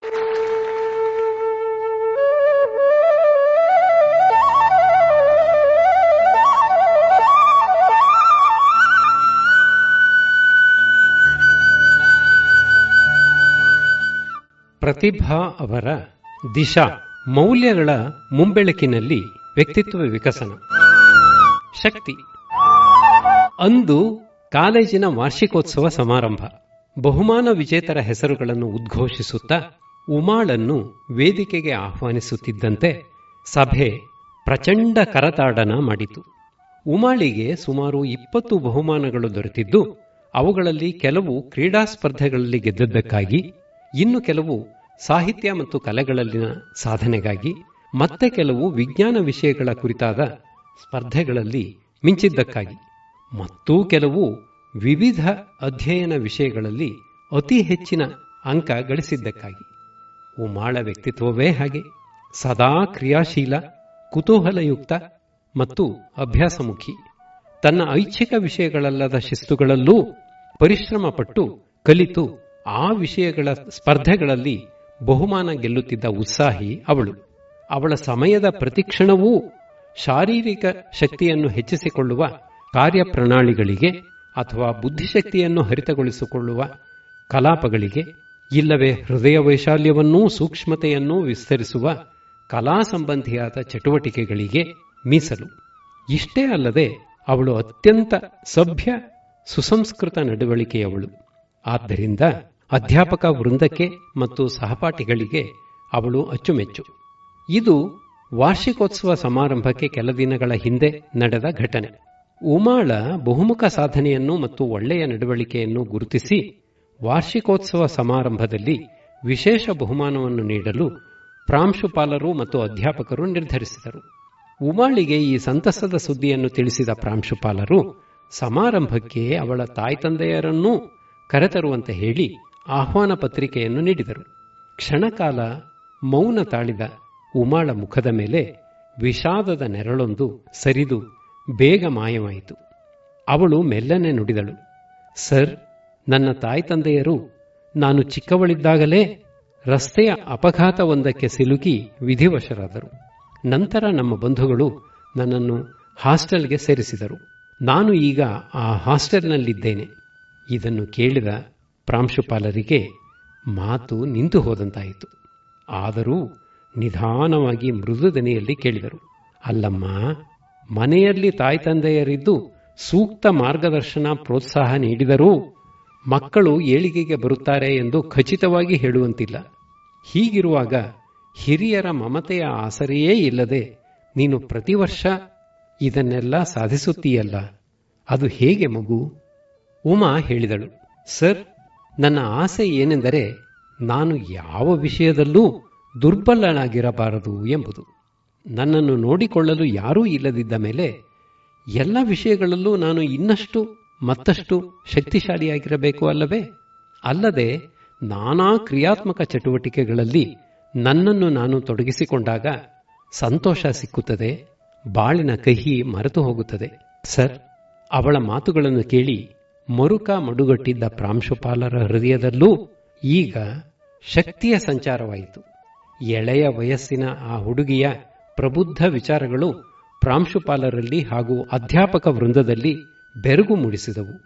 ಪ್ರತಿಭಾ ಅವರ ದಿಶಾ ಮೌಲ್ಯಗಳ ಮುಂಬೆಳಕಿನಲ್ಲಿ ವ್ಯಕ್ತಿತ್ವ ವಿಕಸನ. ಶಕ್ತಿ. ಅಂದು ಕಾಲೇಜಿನ ವಾರ್ಷಿಕೋತ್ಸವ ಸಮಾರಂಭ. ಬಹುಮಾನ ವಿಜೇತರ ಹೆಸರುಗಳನ್ನು ಉದ್ಘೋಷಿಸುತ್ತಾ ಉಮಾಳನ್ನು ವೇದಿಕೆಗೆ ಆಹ್ವಾನಿಸುತ್ತಿದ್ದಂತೆ ಸಭೆ ಪ್ರಚಂಡ ಕರತಾಡನ ಮಾಡಿತು. ಉಮಾಳಿಗೆ ಸುಮಾರು 20 ಬಹುಮಾನಗಳು ದೊರೆತಿದ್ದು, ಅವುಗಳಲ್ಲಿ ಕೆಲವು ಕ್ರೀಡಾ ಸ್ಪರ್ಧೆಗಳಲ್ಲಿ ಗೆದ್ದದ್ದಕ್ಕಾಗಿ, ಇನ್ನು ಕೆಲವು ಸಾಹಿತ್ಯ ಮತ್ತು ಕಲೆಗಳಲ್ಲಿನ ಸಾಧನೆಗಾಗಿ, ಮತ್ತೆ ಕೆಲವು ವಿಜ್ಞಾನ ವಿಷಯಗಳ ಕುರಿತಾದ ಸ್ಪರ್ಧೆಗಳಲ್ಲಿ ಮಿಂಚಿದ್ದಕ್ಕಾಗಿ, ಮತ್ತೂ ಕೆಲವು ವಿವಿಧ ಅಧ್ಯಯನ ವಿಷಯಗಳಲ್ಲಿ ಅತಿ ಹೆಚ್ಚಿನ ಅಂಕ ಗಳಿಸಿದ್ದಕ್ಕಾಗಿ. ಉಮಾಳ ವ್ಯಕ್ತಿತ್ವವೇ ಹಾಗೆ, ಸದಾ ಕ್ರಿಯಾಶೀಲ, ಕುತೂಹಲಯುಕ್ತ ಮತ್ತು ಅಭ್ಯಾಸಮುಖಿ. ತನ್ನ ಐಚ್ಛಿಕ ವಿಷಯಗಳಲ್ಲದ ಶಿಸ್ತುಗಳಲ್ಲೂ ಪರಿಶ್ರಮ ಪಟ್ಟು ಕಲಿತು ಆ ವಿಷಯಗಳ ಸ್ಪರ್ಧೆಗಳಲ್ಲಿ ಬಹುಮಾನ ಗೆಲ್ಲುತ್ತಿದ್ದ ಉತ್ಸಾಹಿ ಅವಳು. ಅವಳ ಸಮಯದ ಪ್ರತಿಕ್ಷಣವೂ ಶಾರೀರಿಕ ಶಕ್ತಿಯನ್ನು ಹೆಚ್ಚಿಸಿಕೊಳ್ಳುವ ಕಾರ್ಯಪ್ರಣಾಳಿಗಳಿಗೆ ಅಥವಾ ಬುದ್ಧಿಶಕ್ತಿಯನ್ನು ಹರಿತಗೊಳಿಸಿಕೊಳ್ಳುವ ಕಲಾಪಗಳಿಗೆ, ಇಲ್ಲವೇ ಹೃದಯ ವೈಶಾಲ್ಯವನ್ನೂ ಸೂಕ್ಷ್ಮತೆಯನ್ನೂ ವಿಸ್ತರಿಸುವ ಕಲಾ ಸಂಬಂಧಿಯಾದ ಚಟುವಟಿಕೆಗಳಿಗೆ ಮೀಸಲು. ಇಷ್ಟೇ ಅಲ್ಲದೆ ಅವಳು ಅತ್ಯಂತ ಸಭ್ಯ, ಸುಸಂಸ್ಕೃತ ನಡವಳಿಕೆಯವಳು. ಆದ್ದರಿಂದ ಅಧ್ಯಾಪಕ ವೃಂದಕ್ಕೆ ಮತ್ತು ಸಹಪಾಠಿಗಳಿಗೆ ಅವಳು ಅಚ್ಚುಮೆಚ್ಚು. ಇದು ವಾರ್ಷಿಕೋತ್ಸವ ಸಮಾರಂಭಕ್ಕೆ ಕೆಲ ದಿನಗಳ ಹಿಂದೆ ನಡೆದ ಘಟನೆ. ಉಮಾಳ ಬಹುಮುಖ ಸಾಧನೆಯನ್ನು ಮತ್ತು ಒಳ್ಳೆಯ ನಡವಳಿಕೆಯನ್ನು ಗುರುತಿಸಿ ವಾರ್ಷಿಕೋತ್ಸವ ಸಮಾರಂಭದಲ್ಲಿ ವಿಶೇಷ ಬಹುಮಾನವನ್ನು ನೀಡಲು ಪ್ರಾಂಶುಪಾಲರು ಮತ್ತು ಅಧ್ಯಾಪಕರು ನಿರ್ಧರಿಸಿದರು. ಉಮಾಳಿಗೆ ಈ ಸಂತಸದ ಸುದ್ದಿಯನ್ನು ತಿಳಿಸಿದ ಪ್ರಾಂಶುಪಾಲರು ಸಮಾರಂಭಕ್ಕೆ ಅವಳ ತಾಯ್ತಂದೆಯರನ್ನೂ ಕರೆತರುವಂತೆ ಹೇಳಿ ಆಹ್ವಾನ ಪತ್ರಿಕೆಯನ್ನು ನೀಡಿದರು. ಕ್ಷಣಕಾಲ ಮೌನ ತಾಳಿದ ಉಮಾಳ ಮುಖದ ಮೇಲೆ ವಿಷಾದದ ನೆರಳೊಂದು ಸರಿದು ಬೇಗ ಮಾಯವಾಯಿತು. ಅವಳು ಮೆಲ್ಲನೆ ನುಡಿದಳು, ಸರ್, ನನ್ನ ತಾಯ್ತಂದೆಯರು ನಾನು ಚಿಕ್ಕವಳಿದ್ದಾಗಲೇ ರಸ್ತೆಯ ಅಪಘಾತವೊಂದಕ್ಕೆ ಸಿಲುಕಿ ವಿಧಿವಶರಾದರು. ನಂತರ ನಮ್ಮ ಬಂಧುಗಳು ನನ್ನನ್ನು ಹಾಸ್ಟೆಲ್ಗೆ ಸೇರಿಸಿದರು. ನಾನು ಈಗ ಆ ಹಾಸ್ಟೆಲ್ನಲ್ಲಿದ್ದೇನೆ. ಇದನ್ನು ಕೇಳಿದ ಪ್ರಾಂಶುಪಾಲರಿಗೆ ಮಾತು ನಿಂತು ಹೋದಂತಾಯಿತು. ಆದರೂ ನಿಧಾನವಾಗಿ ಮೃದು ದನಿಯಲ್ಲಿ ಕೇಳಿದರು, ಅಲ್ಲಮ್ಮ, ಮನೆಯಲ್ಲಿ ತಾಯ್ತಂದೆಯರಿದ್ದು ಸೂಕ್ತ ಮಾರ್ಗದರ್ಶನ ಪ್ರೋತ್ಸಾಹ ನೀಡಿದರೂ ಮಕ್ಕಳು ಏಳಿಗೆಗೆ ಬರುತ್ತಾರೆ ಎಂದು ಖಚಿತವಾಗಿ ಹೇಳುವಂತಿಲ್ಲ. ಹೀಗಿರುವಾಗ ಹಿರಿಯರ ಮಮತೆಯ ಆಸರೆಯೇ ಇಲ್ಲದೆ ನೀನು ಪ್ರತಿ ವರ್ಷ ಇದನ್ನೆಲ್ಲ ಸಾಧಿಸುತ್ತೀಯಲ್ಲ, ಅದು ಹೇಗೆ ಮಗು? ಉಮಾ ಹೇಳಿದಳು, ಸರ್, ನನ್ನ ಆಸೆ ಏನೆಂದರೆ ನಾನು ಯಾವ ವಿಷಯದಲ್ಲೂ ದುರ್ಬಲನಾಗಿರಬಾರದು ಎಂಬುದು. ನನ್ನನ್ನು ನೋಡಿಕೊಳ್ಳಲು ಯಾರೂ ಇಲ್ಲದಿದ್ದ ಮೇಲೆ ಎಲ್ಲ ವಿಷಯಗಳಲ್ಲೂ ನಾನು ಇನ್ನಷ್ಟು ಮತ್ತಷ್ಟು ಶಕ್ತಿಶಾಲಿಯಾಗಿರಬೇಕು ಅಲ್ಲವೇ? ಅಲ್ಲದೆ ನಾನಾ ಕ್ರಿಯಾತ್ಮಕ ಚಟುವಟಿಕೆಗಳಲ್ಲಿ ನನ್ನನ್ನು ನಾನು ತೊಡಗಿಸಿಕೊಂಡಾಗ ಸಂತೋಷ ಸಿಕ್ಕುತ್ತದೆ, ಬಾಳಿನ ಕಹಿ ಮರೆತು ಹೋಗುತ್ತದೆ. ಸರ್, ಅವಳ ಮಾತುಗಳನ್ನು ಕೇಳಿ ಮರುಕ ಮಡುಗಟ್ಟಿದ್ದ ಪ್ರಾಂಶುಪಾಲರ ಹೃದಯದಲ್ಲೂ ಈಗ ಶಕ್ತಿಯ ಸಂಚಾರವಾಯಿತು. ಎಳೆಯ ವಯಸ್ಸಿನ ಆ ಹುಡುಗಿಯ ಪ್ರಬುದ್ಧ ವಿಚಾರಗಳು ಪ್ರಾಂಶುಪಾಲರಲ್ಲಿ ಹಾಗೂ ಅಧ್ಯಾಪಕ ವೃಂದದಲ್ಲಿ ಬೆರಗು ಮೂಡಿಸಿದವು.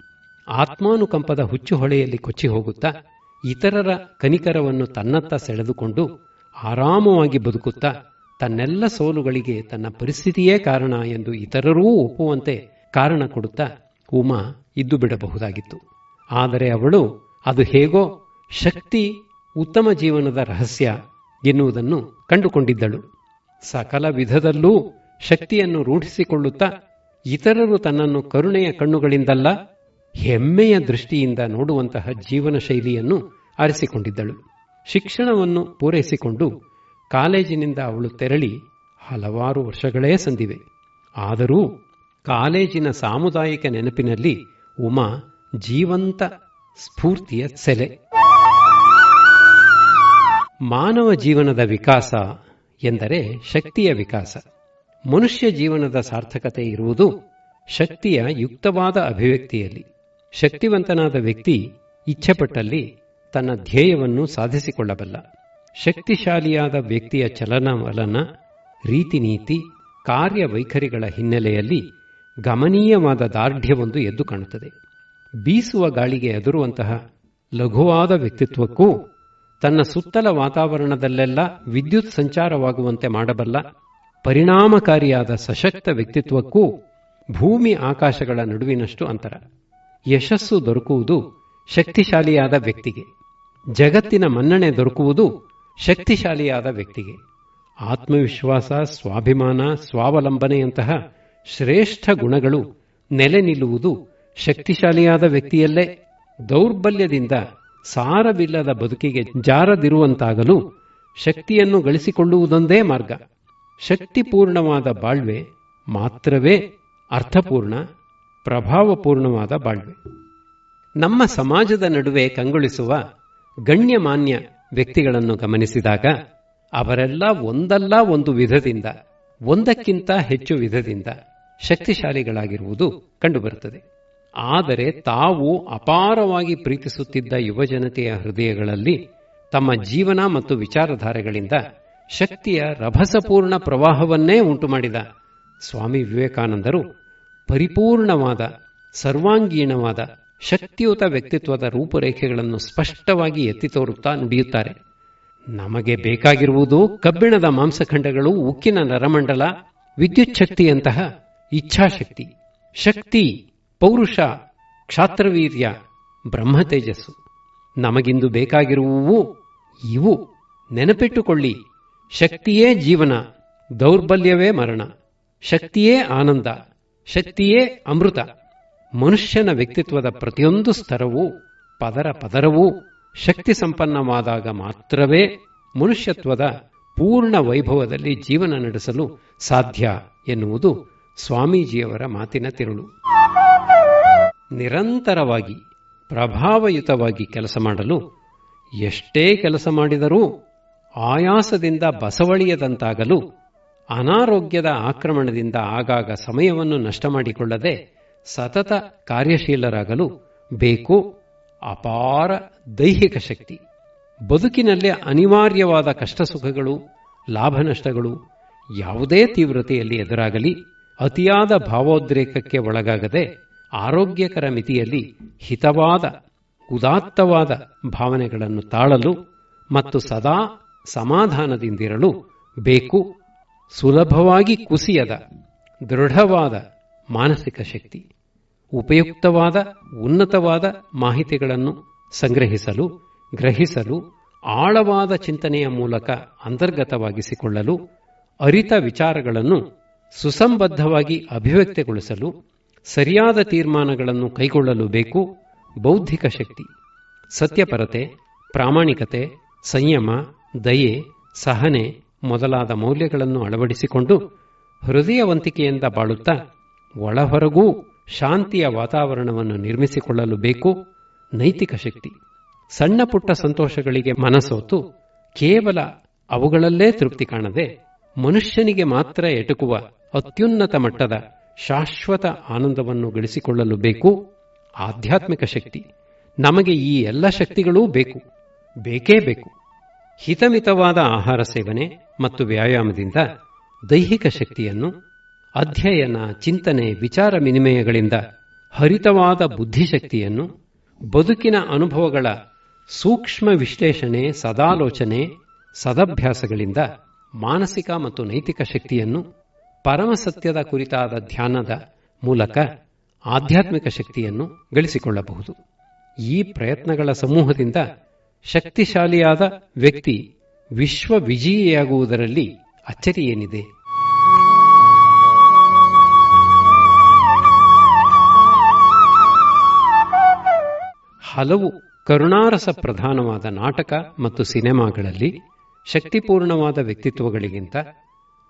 ಆತ್ಮಾನುಕಂಪದ ಹುಚ್ಚುಹೊಳೆಯಲ್ಲಿ ಕೊಚ್ಚಿ ಹೋಗುತ್ತಾ ಇತರರ ಕನಿಕರವನ್ನು ತನ್ನತ್ತ ಸೆಳೆದುಕೊಂಡು ಆರಾಮವಾಗಿ ಬದುಕುತ್ತಾ ತನ್ನೆಲ್ಲ ಸೋಲುಗಳಿಗೆ ತನ್ನ ಪರಿಸ್ಥಿತಿಯೇ ಕಾರಣ ಎಂದು ಇತರರೂ ಒಪ್ಪುವಂತೆ ಕಾರಣ ಕೊಡುತ್ತಾ ಉಮಾ ಇದ್ದು ಬಿಡಬಹುದಾಗಿತ್ತು. ಆದರೆ ಅವಳು ಅದು ಹೇಗೋ ಶಕ್ತಿ ಉತ್ತಮ ಜೀವನದ ರಹಸ್ಯ ಎನ್ನುವುದನ್ನು ಕಂಡುಕೊಂಡಿದ್ದಳು. ಸಕಲ ವಿಧದಲ್ಲೂ ಶಕ್ತಿಯನ್ನು ರೂಢಿಸಿಕೊಳ್ಳುತ್ತಾ ಇತರರು ತನ್ನನ್ನು ಕರುಣೆಯ ಕಣ್ಣುಗಳಿಂದಲ್ಲ, ಹೆಮ್ಮೆಯ ದೃಷ್ಟಿಯಿಂದ ನೋಡುವಂತಹ ಜೀವನ ಶೈಲಿಯನ್ನು ಆರಿಸಿಕೊಂಡಿದ್ದಳು. ಶಿಕ್ಷಣವನ್ನು ಪೂರೈಸಿಕೊಂಡು ಕಾಲೇಜಿನಿಂದ ಅವಳು ತೆರಳಿ ಹಲವಾರು ವರ್ಷಗಳೇ ಸಂದಿವೆ. ಆದರೂ ಕಾಲೇಜಿನ ಸಾಮುದಾಯಿಕ ನೆನಪಿನಲ್ಲಿ ಉಮಾ ಜೀವಂತ ಸ್ಫೂರ್ತಿಯ ಸೆಲೆ. ಮಾನವ ಜೀವನದ ವಿಕಾಸ ಎಂದರೆ ಶಕ್ತಿಯ ವಿಕಾಸ. ಮನುಷ್ಯ ಜೀವನದ ಸಾರ್ಥಕತೆ ಇರುವುದು ಶಕ್ತಿಯ ಯುಕ್ತವಾದ ಅಭಿವ್ಯಕ್ತಿಯಲ್ಲಿ. ಶಕ್ತಿವಂತನಾದ ವ್ಯಕ್ತಿ ಇಚ್ಛೆಪಟ್ಟಲ್ಲಿ ತನ್ನ ಧ್ಯೇಯವನ್ನು ಸಾಧಿಸಿಕೊಳ್ಳಬಲ್ಲ. ಶಕ್ತಿಶಾಲಿಯಾದ ವ್ಯಕ್ತಿಯ ಚಲನವಲನ, ರೀತಿನೀತಿ, ಕಾರ್ಯವೈಖರಿಗಳ ಹಿನ್ನೆಲೆಯಲ್ಲಿ ಗಮನೀಯವಾದ ದಾರ್ಢ್ಯವೊಂದು ಎದ್ದು ಕಾಣುತ್ತದೆ. ಬೀಸುವ ಗಾಳಿಗೆ ಎದುರುವಂತಹ ಲಘುವಾದ ವ್ಯಕ್ತಿತ್ವಕ್ಕೂ ತನ್ನ ಸುತ್ತಲ ವಾತಾವರಣದಲ್ಲೆಲ್ಲ ವಿದ್ಯುತ್ ಸಂಚಾರವಾಗುವಂತೆ ಮಾಡಬಲ್ಲ ಪರಿಣಾಮಕಾರಿಯಾದ ಸಶಕ್ತ ವ್ಯಕ್ತಿತ್ವಕ್ಕೂ ಭೂಮಿ ಆಕಾಶಗಳ ನಡುವಿನಷ್ಟು ಅಂತರ. ಯಶಸ್ಸು ದೊರಕುವುದು ಶಕ್ತಿಶಾಲಿಯಾದ ವ್ಯಕ್ತಿಗೆ, ಜಗತ್ತಿನ ಮನ್ನಣೆ ದೊರಕುವುದು ಶಕ್ತಿಶಾಲಿಯಾದ ವ್ಯಕ್ತಿಗೆ. ಆತ್ಮವಿಶ್ವಾಸ, ಸ್ವಾಭಿಮಾನ, ಸ್ವಾವಲಂಬನೆಯಂತಹ ಶ್ರೇಷ್ಠ ಗುಣಗಳು ನೆಲೆ ನಿಲ್ಲುವುದು ಶಕ್ತಿಶಾಲಿಯಾದ ವ್ಯಕ್ತಿಯಲ್ಲೇ. ದೌರ್ಬಲ್ಯದಿಂದ ಸಾರವಿಲ್ಲದ ಬದುಕಿಗೆ ಜಾರದಿರುವಂತಾಗಲು ಶಕ್ತಿಯನ್ನು ಗಳಿಸಿಕೊಳ್ಳುವುದೊಂದೇ ಮಾರ್ಗ. ಶಕ್ತಿಪೂರ್ಣವಾದ ಬಾಳ್ವೆ ಮಾತ್ರವೇ ಅರ್ಥಪೂರ್ಣ, ಪ್ರಭಾವಪೂರ್ಣವಾದ ಬಾಳ್ವೆ. ನಮ್ಮ ಸಮಾಜದ ನಡುವೆ ಕಂಗೊಳಿಸುವ ಗಣ್ಯಮಾನ್ಯ ವ್ಯಕ್ತಿಗಳನ್ನು ಗಮನಿಸಿದಾಗ ಅವರೆಲ್ಲ ಒಂದಲ್ಲ ಒಂದು ವಿಧದಿಂದ, ಒಂದಕ್ಕಿಂತ ಹೆಚ್ಚು ವಿಧದಿಂದ ಶಕ್ತಿಶಾಲಿಗಳಾಗಿರುವುದು ಕಂಡುಬರುತ್ತದೆ. ಆದರೆ ತಾವು ಅಪಾರವಾಗಿ ಪ್ರೀತಿಸುತ್ತಿದ್ದ ಯುವಜನತೆಯ ಹೃದಯಗಳಲ್ಲಿ ತಮ್ಮ ಜೀವನ ಮತ್ತು ವಿಚಾರಧಾರೆಗಳಿಂದ ಶಕ್ತಿಯ ರಭಸಪೂರ್ಣ ಪ್ರವಾಹವನ್ನೇ ಉಂಟುಮಾಡಿದ ಸ್ವಾಮಿ ವಿವೇಕಾನಂದರು ಪರಿಪೂರ್ಣವಾದ, ಸರ್ವಾಂಗೀಣವಾದ, ಶಕ್ತಿಯುತ ವ್ಯಕ್ತಿತ್ವದ ರೂಪುರೇಖೆಗಳನ್ನು ಸ್ಪಷ್ಟವಾಗಿ ಎತ್ತಿ ತೋರುತ್ತಾ ನುಡಿಯುತ್ತಾರೆ. ನಮಗೆ ಬೇಕಾಗಿರುವುದು ಕಬ್ಬಿಣದ ಮಾಂಸಖಂಡಗಳು, ಉಕ್ಕಿನ ನರಮಂಡಲ, ವಿದ್ಯುತ್ ಶಕ್ತಿಯಂತಹ ಇಚ್ಛಾಶಕ್ತಿ. ಶಕ್ತಿ, ಪೌರುಷ, ಕ್ಷಾತ್ರವೀರ್ಯ, ಬ್ರಹ್ಮತೇಜಸ್ಸು ನಮಗಿಂದು ಬೇಕಾಗಿರುವವು ಇವು. ನೆನಪಿಟ್ಟುಕೊಳ್ಳಿ, ಶಕ್ತಿಯೇ ಜೀವನ, ದೌರ್ಬಲ್ಯವೇ ಮರಣ. ಶಕ್ತಿಯೇ ಆನಂದ, ಶಕ್ತಿಯೇ ಅಮೃತ. ಮನುಷ್ಯನ ವ್ಯಕ್ತಿತ್ವದ ಪ್ರತಿಯೊಂದು ಸ್ತರವೂ, ಪದರ ಪದರವೂ ಶಕ್ತಿ ಸಂಪನ್ನವಾದಾಗ ಮಾತ್ರವೇ ಮನುಷ್ಯತ್ವದ ಪೂರ್ಣ ವೈಭವದಲ್ಲಿ ಜೀವನ ನಡೆಸಲು ಸಾಧ್ಯ ಎನ್ನುವುದು ಸ್ವಾಮೀಜಿಯವರ ಮಾತಿನ ತಿರುಳು. ನಿರಂತರವಾಗಿ ಪ್ರಭಾವಯುತವಾಗಿ ಕೆಲಸ ಮಾಡಲು ಎಷ್ಟೇ ಕೆಲಸ ಮಾಡಿದರೂ ಆಯಾಸದಿಂದ ಬಸವಳಿಯದಂತಾಗಲು, ಅನಾರೋಗ್ಯದ ಆಕ್ರಮಣದಿಂದ ಆಗಾಗ ಸಮಯವನ್ನು ನಷ್ಟ ಮಾಡಿಕೊಳ್ಳದೆ ಸತತ ಕಾರ್ಯಶೀಲರಾಗಲು ಬೇಕು ಅಪಾರ ದೈಹಿಕ ಶಕ್ತಿ. ಬದುಕಿನಲ್ಲಿ ಅನಿವಾರ್ಯವಾದ ಕಷ್ಟ ಸುಖಗಳು, ಲಾಭ ನಷ್ಟಗಳು ಯಾವುದೇ ತೀವ್ರತೆಯಲ್ಲಿ ಎದುರಾಗಲಿ ಅತಿಯಾದ ಭಾವೋದ್ರೇಕಕ್ಕೆ ಒಳಗಾಗದೆ ಆರೋಗ್ಯಕರ ಮಿತಿಯಲ್ಲಿ ಹಿತವಾದ, ಉದಾತ್ತವಾದ ಭಾವನೆಗಳನ್ನು ತಾಳಲು ಮತ್ತು ಸದಾ ಸಮಾಧಾನದಿಂದಿರಲು ಬೇಕು ಸುಲಭವಾಗಿ ಕುಸಿಯದ ದೃಢವಾದ ಮಾನಸಿಕ ಶಕ್ತಿ. ಉಪಯುಕ್ತವಾದ, ಉನ್ನತವಾದ ಮಾಹಿತಿಗಳನ್ನು ಸಂಗ್ರಹಿಸಲು, ಗ್ರಹಿಸಲು, ಆಳವಾದ ಚಿಂತನೆಯ ಮೂಲಕ ಅಂತರ್ಗತವಾಗಿಸಿಕೊಳ್ಳಲು, ಅರಿತ ವಿಚಾರಗಳನ್ನು ಸುಸಂಬದ್ಧವಾಗಿ ಅಭಿವ್ಯಕ್ತಿಗೊಳಿಸಲು, ಸರಿಯಾದ ತೀರ್ಮಾನಗಳನ್ನು ಕೈಗೊಳ್ಳಲು ಬೇಕು ಬೌದ್ಧಿಕ ಶಕ್ತಿ. ಸತ್ಯಪರತೆ, ಪ್ರಾಮಾಣಿಕತೆ, ಸಂಯಮ, ದಯೆ, ಸಹನೆ ಮೊದಲಾದ ಮೌಲ್ಯಗಳನ್ನು ಅಳವಡಿಸಿಕೊಂಡು ಹೃದಯವಂತಿಕೆಯಿಂದ ಬಾಳುತ್ತಾ ಒಳಹೊರಗೂ ಶಾಂತಿಯ ವಾತಾವರಣವನ್ನು ನಿರ್ಮಿಸಿಕೊಳ್ಳಲು ಬೇಕು ನೈತಿಕ ಶಕ್ತಿ. ಸಣ್ಣ ಪುಟ್ಟ ಸಂತೋಷಗಳಿಗೆ ಮನಸೋತು ಕೇವಲ ಅವುಗಳಲ್ಲೇ ತೃಪ್ತಿ ಕಾಣದೆ ಮನುಷ್ಯನಿಗೆ ಮಾತ್ರ ಎಟುಕುವ ಅತ್ಯುನ್ನತ ಮಟ್ಟದ ಶಾಶ್ವತ ಆನಂದವನ್ನು ಗಳಿಸಿಕೊಳ್ಳಲು ಬೇಕು ಆಧ್ಯಾತ್ಮಿಕ ಶಕ್ತಿ. ನಮಗೆ ಈ ಎಲ್ಲ ಶಕ್ತಿಗಳೂ ಬೇಕು, ಬೇಕೇ ಬೇಕು. ಹಿತಮಿತವಾದ ಆಹಾರ ಸೇವನೆ ಮತ್ತು ವ್ಯಾಯಾಮದಿಂದ ದೈಹಿಕ ಶಕ್ತಿಯನ್ನು, ಅಧ್ಯಯನ, ಚಿಂತನೆ, ವಿಚಾರ ವಿನಿಮಯಗಳಿಂದ ಹರಿತವಾದ ಬುದ್ಧಿಶಕ್ತಿಯನ್ನು, ಬದುಕಿನ ಅನುಭವಗಳ ಸೂಕ್ಷ್ಮ ವಿಶ್ಲೇಷಣೆ, ಸದಾಲೋಚನೆ, ಸದಭ್ಯಾಸಗಳಿಂದ ಮಾನಸಿಕ ಮತ್ತು ನೈತಿಕ ಶಕ್ತಿಯನ್ನು, ಪರಮಸತ್ಯದ ಕುರಿತಾದ ಧ್ಯಾನದ ಮೂಲಕ ಆಧ್ಯಾತ್ಮಿಕ ಶಕ್ತಿಯನ್ನು ಗಳಿಸಿಕೊಳ್ಳಬಹುದು. ಈ ಪ್ರಯತ್ನಗಳ ಸಮೂಹದಿಂದ ಶಕ್ತಿಶಾಲಿಯಾದ ವ್ಯಕ್ತಿ ವಿಶ್ವ ವಿಜಯಿಯಾಗುವುದರಲ್ಲಿ ಅಚ್ಚರಿ ಏನಿದೆ? ಹಲವು ಕರುಣಾರಸ ಪ್ರಧಾನವಾದ ನಾಟಕ ಮತ್ತು ಸಿನೆಮಾಗಳಲ್ಲಿ ಶಕ್ತಿಪೂರ್ಣವಾದ ವ್ಯಕ್ತಿತ್ವಗಳಿಗಿಂತ